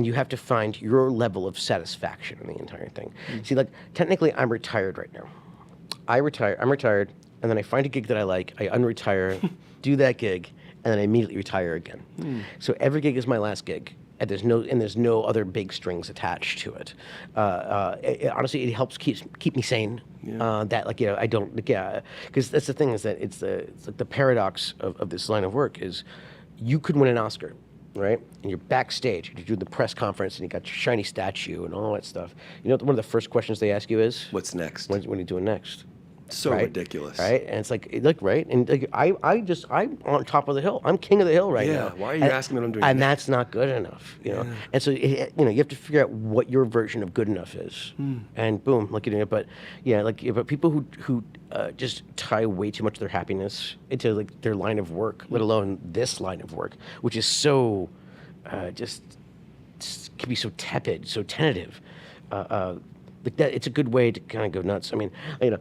you have to find your level of satisfaction in the entire thing. See, like technically, I'm retired right now. I'm retired, and then I find a gig that I like. I unretire, do that gig, and then I immediately retire again. So every gig is my last gig. And there's no other big strings attached to it. Honestly, it helps keep me sane. I don't because that's the thing is that it's like the paradox of this line of work is you could win an Oscar, right? And you're backstage, you do the press conference, and you got your shiny statue and all that stuff. One of the first questions they ask you is, What's next? What are you doing next? So right? ridiculous. Right? And it's like, look, right? And like, I'm on top of the hill. I'm king of the hill right Yeah, now. why are you asking me what I'm doing And next? that's not good enough, you know? Yeah. And so, you know, you have to figure out what your version of good enough is. And boom, like, you know, but yeah, like, but people who just tie way too much of their happiness into like their line of work, let alone this line of work, which is so, just can be so tepid, so tentative. Like that, it's a good way to kind of go nuts. I mean, you know,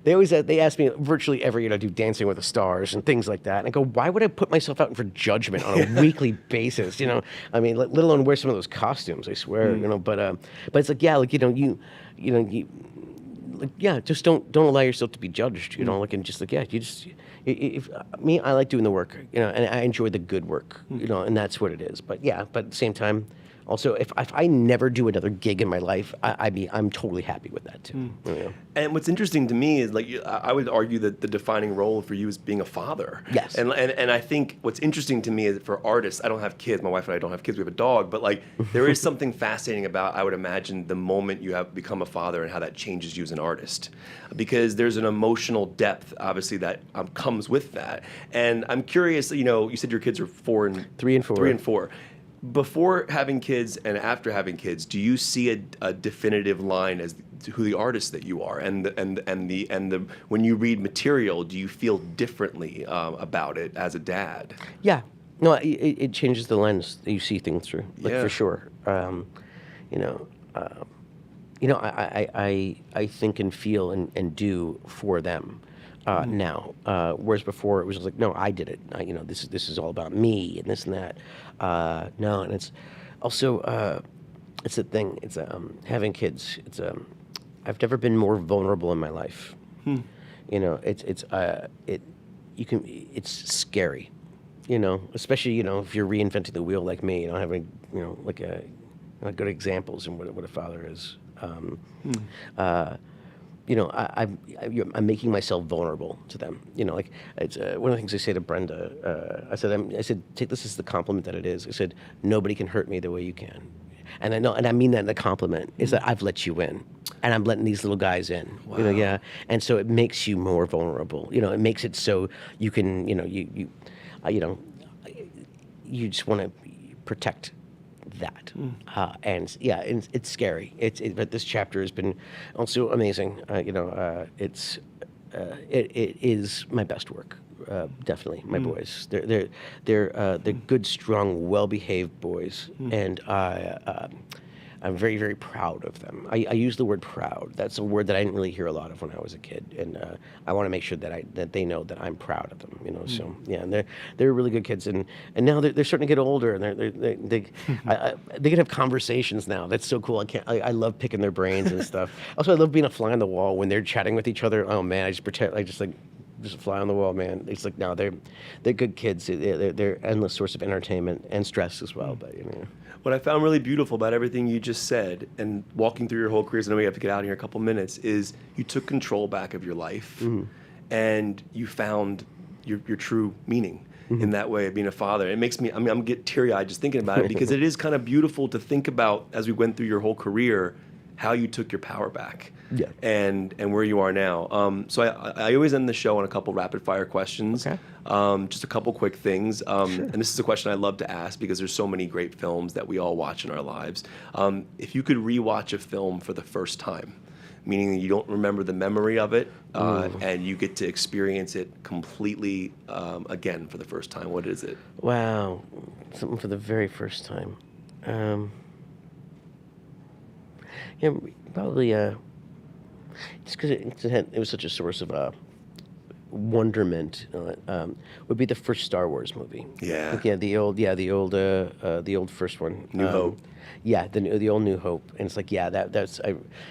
they ask me virtually every do Dancing with the Stars and things like that, and I go, why would I put myself out for judgment on a weekly basis? You know, I mean, let alone wear some of those costumes. I swear, you know, but it's like, yeah, like like, yeah, just don't allow yourself to be judged. You know, like, and just like, yeah, you just. If me, I like doing the work, you know, and I enjoy the good work, you know, and that's what it is. But yeah, but at the same time, also, if I never do another gig in my life, I'm totally happy with that too. You know? And what's interesting to me is, like, I would argue that the defining role for you is being a father. Yes. And I think what's interesting to me is that for artists, I don't have kids. My wife and I don't have kids. We have a dog. But like, there is something fascinating about, I would imagine, the moment you have become a father and how that changes you as an artist, because there's an emotional depth, obviously, that comes with that. And I'm curious. You know, you said your kids are 3 and 4. 3 and 4. Before having kids and after having kids, do you see a definitive line as to who the artist that you are, and the when you read material, do you feel differently about it as a dad? Yeah, no, it changes the lens that you see things through, like Yeah. for sure. You know, I think and feel and do for them. Now, whereas before it was like, no, I did it. You know, this is all about me and this and that. No, and it's also it's a thing. It's having kids. It's I've never been more vulnerable in my life. You know, it's scary. You know, especially if you're reinventing the wheel like me. You know, having like good examples in what a father is. I'm making myself vulnerable to them. You know, like it's one of the things I say to Brenda. I said, take this as the compliment that it is. I said, nobody can hurt me the way you can, and I mean that in a compliment. Is that I've let you in, and I'm letting these little guys in. Wow. You know, yeah, and so it makes you more vulnerable. You know, it makes it so you can, you just want to protect that. And yeah, it's scary. But this chapter has been also amazing. It is my best work. Definitely, my boys. They're good, strong, well-behaved boys, and I'm very, very proud of them. I use the word proud. That's a word that I didn't really hear a lot of when I was a kid, and I want to make sure that they know that I'm proud of them. You know, so yeah, and they're really good kids, and now they're starting to get older, and they can have conversations now. That's so cool. I love picking their brains and stuff. Also, I love being a fly on the wall when they're chatting with each other. Oh man, I just pretend just a fly on the wall, man. It's like, no, they're good kids. They're endless source of entertainment and stress as well. But What I found really beautiful about everything you just said, and walking through your whole career, 'cause I know we have to get out of here in a couple minutes, is you took control back of your life, and you found your true meaning in that way of being a father. It makes me, I'm get teary-eyed just thinking about it, because it is kind of beautiful to think about, as we went through your whole career, how you took your power back. Yeah. And where you are now. So I always end the show on a couple rapid fire questions. Okay. Just a couple quick things. And this is a question I love to ask because there's so many great films that we all watch in our lives. If you could rewatch a film for the first time, meaning that you don't remember the memory of it, and you get to experience it completely again for the first time, what is it? Wow, something for the very first time. Yeah, probably just because it was such a source of wonderment. Would be the first Star Wars movie. Yeah. Like, the old first one. New Hope. Yeah, the old New Hope, and it's like, yeah, that's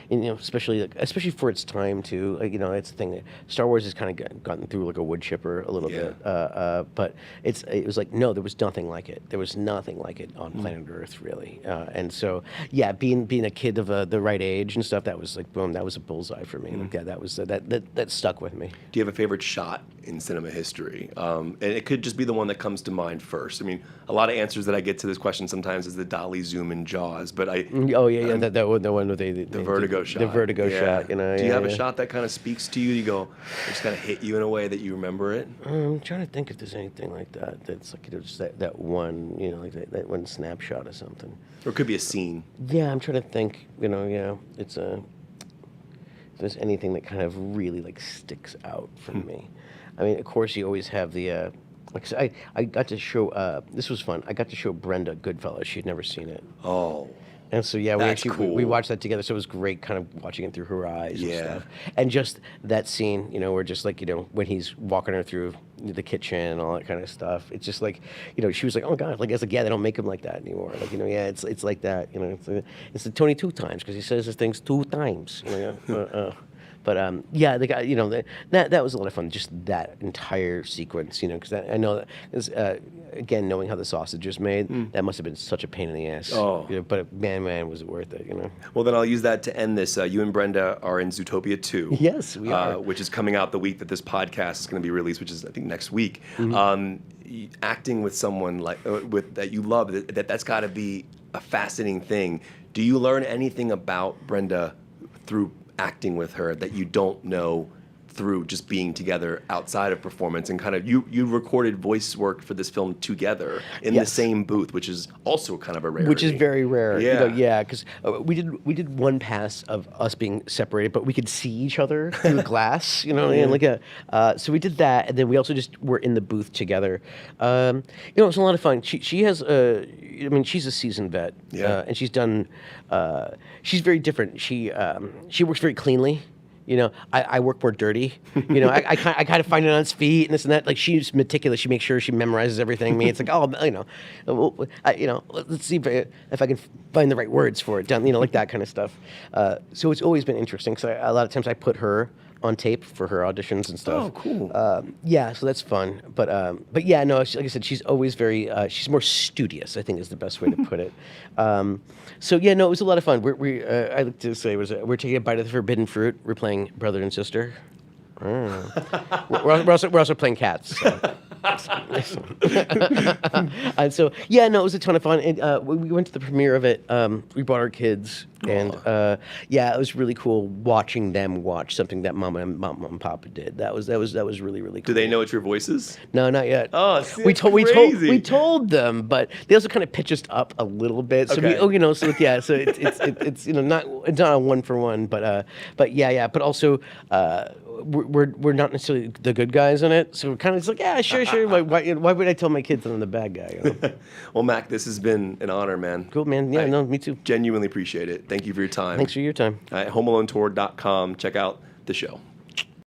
especially for its time too. It's the thing that Star Wars has kind of gotten through like a wood chipper a little bit, but it was like, no, there was nothing like it. There was nothing like it on planet Earth, really. And so, yeah, being a kid of the right age and stuff, that was like, boom, that was a bullseye for me. Like, that was that stuck with me. Do you have a favorite shot in cinema history? And it could just be the one that comes to mind first. I mean, a lot of answers that I get to this question sometimes is the dolly zoom in Jaws, but Oh yeah, that one, the one with the vertigo shot. The vertigo shot, you know. Do you have a shot that kind of speaks to you? You go, it just kind of hit you in a way that you remember it? I'm trying to think if there's anything like that. That's like, you know, just that one, you know, like that one snapshot or something. Or it could be a scene. Yeah, I'm trying to think. You know, yeah, it's a. If there's anything that kind of really like sticks out for me. I mean, of course, you always have the. Like I got to show. This was fun. I got to show Brenda Goodfellas. She'd never seen it. Oh. And so yeah, That's we cool. watched that together. So it was great, kind of watching it through her eyes and Yeah. stuff. And just that scene, you know, where just like, you know, when he's walking her through the kitchen and all that kind of stuff. It's just like, you know, she was like, oh god, like I was like, yeah, they don't make him like that anymore. Like, you know, yeah, it's like that. You know, it's the Tony 2 times because he says his things 2 times. You know, But yeah, the guy, you know, that was a lot of fun. Just that entire sequence, you know, because I know that is, again, knowing how the sausage is made, that must have been such a pain in the ass. Oh. You know, but man, was it worth it, you know? Well, then I'll use that to end this. You and Brenda are in Zootopia 2. Yes, we are. Which is coming out the week that this podcast is going to be released, which is, I think, next week. Acting with someone like with that you love, that's got to be a fascinating thing. Do you learn anything about Brenda through acting with her that you don't know through just being together outside of performance? And kind of you recorded voice work for this film together in the same booth, which is also kind of a rarity. Which is very rare. Yeah. You know, yeah, because we did one pass of us being separated, but we could see each other through glass, you know, and like so we did that, and then we also just were in the booth together. You know, it was a lot of fun. She has I mean, she's a seasoned vet, and she's done. She's very different. She works very cleanly. You know, I work more dirty. You know, I kind of find it on its feet and this and that. Like, she's meticulous. She makes sure she memorizes everything. Me, it's like, oh, you know, let's see if I can find the right words for it. Done, you know, like that kind of stuff. So it's always been interesting. So a lot of times I put her on tape for her auditions and stuff. Oh, cool. Yeah, so that's fun. But yeah, no, like I said, she's always very. She's more studious, I think, is the best way to put it. So yeah, no, it was a lot of fun. I like to say we're taking a bite of the forbidden fruit. We're playing brother and sister. We're also playing cats. So. And so yeah, no, it was a ton of fun. And we went to the premiere of it. We brought our kids, and yeah, it was really cool watching them watch something that mom and papa did. That was really cool. Do they know it's your voices? No, not yet. Oh, see, we crazy. we told them, but they also kind of pitched us up a little bit. So Okay. you know, so it's you know, it's not a 1-for-1, but yeah, but also we're not necessarily the good guys in it, so we're kind of just like, yeah, sure. Why would I tell my kids that I'm the bad guy? You know? Well, Mac, this has been an honor, man. Cool, man. Yeah, no, me too. Genuinely appreciate it. Thank you for your time. Thanks for your time. Homealonetour.com. Check out the show.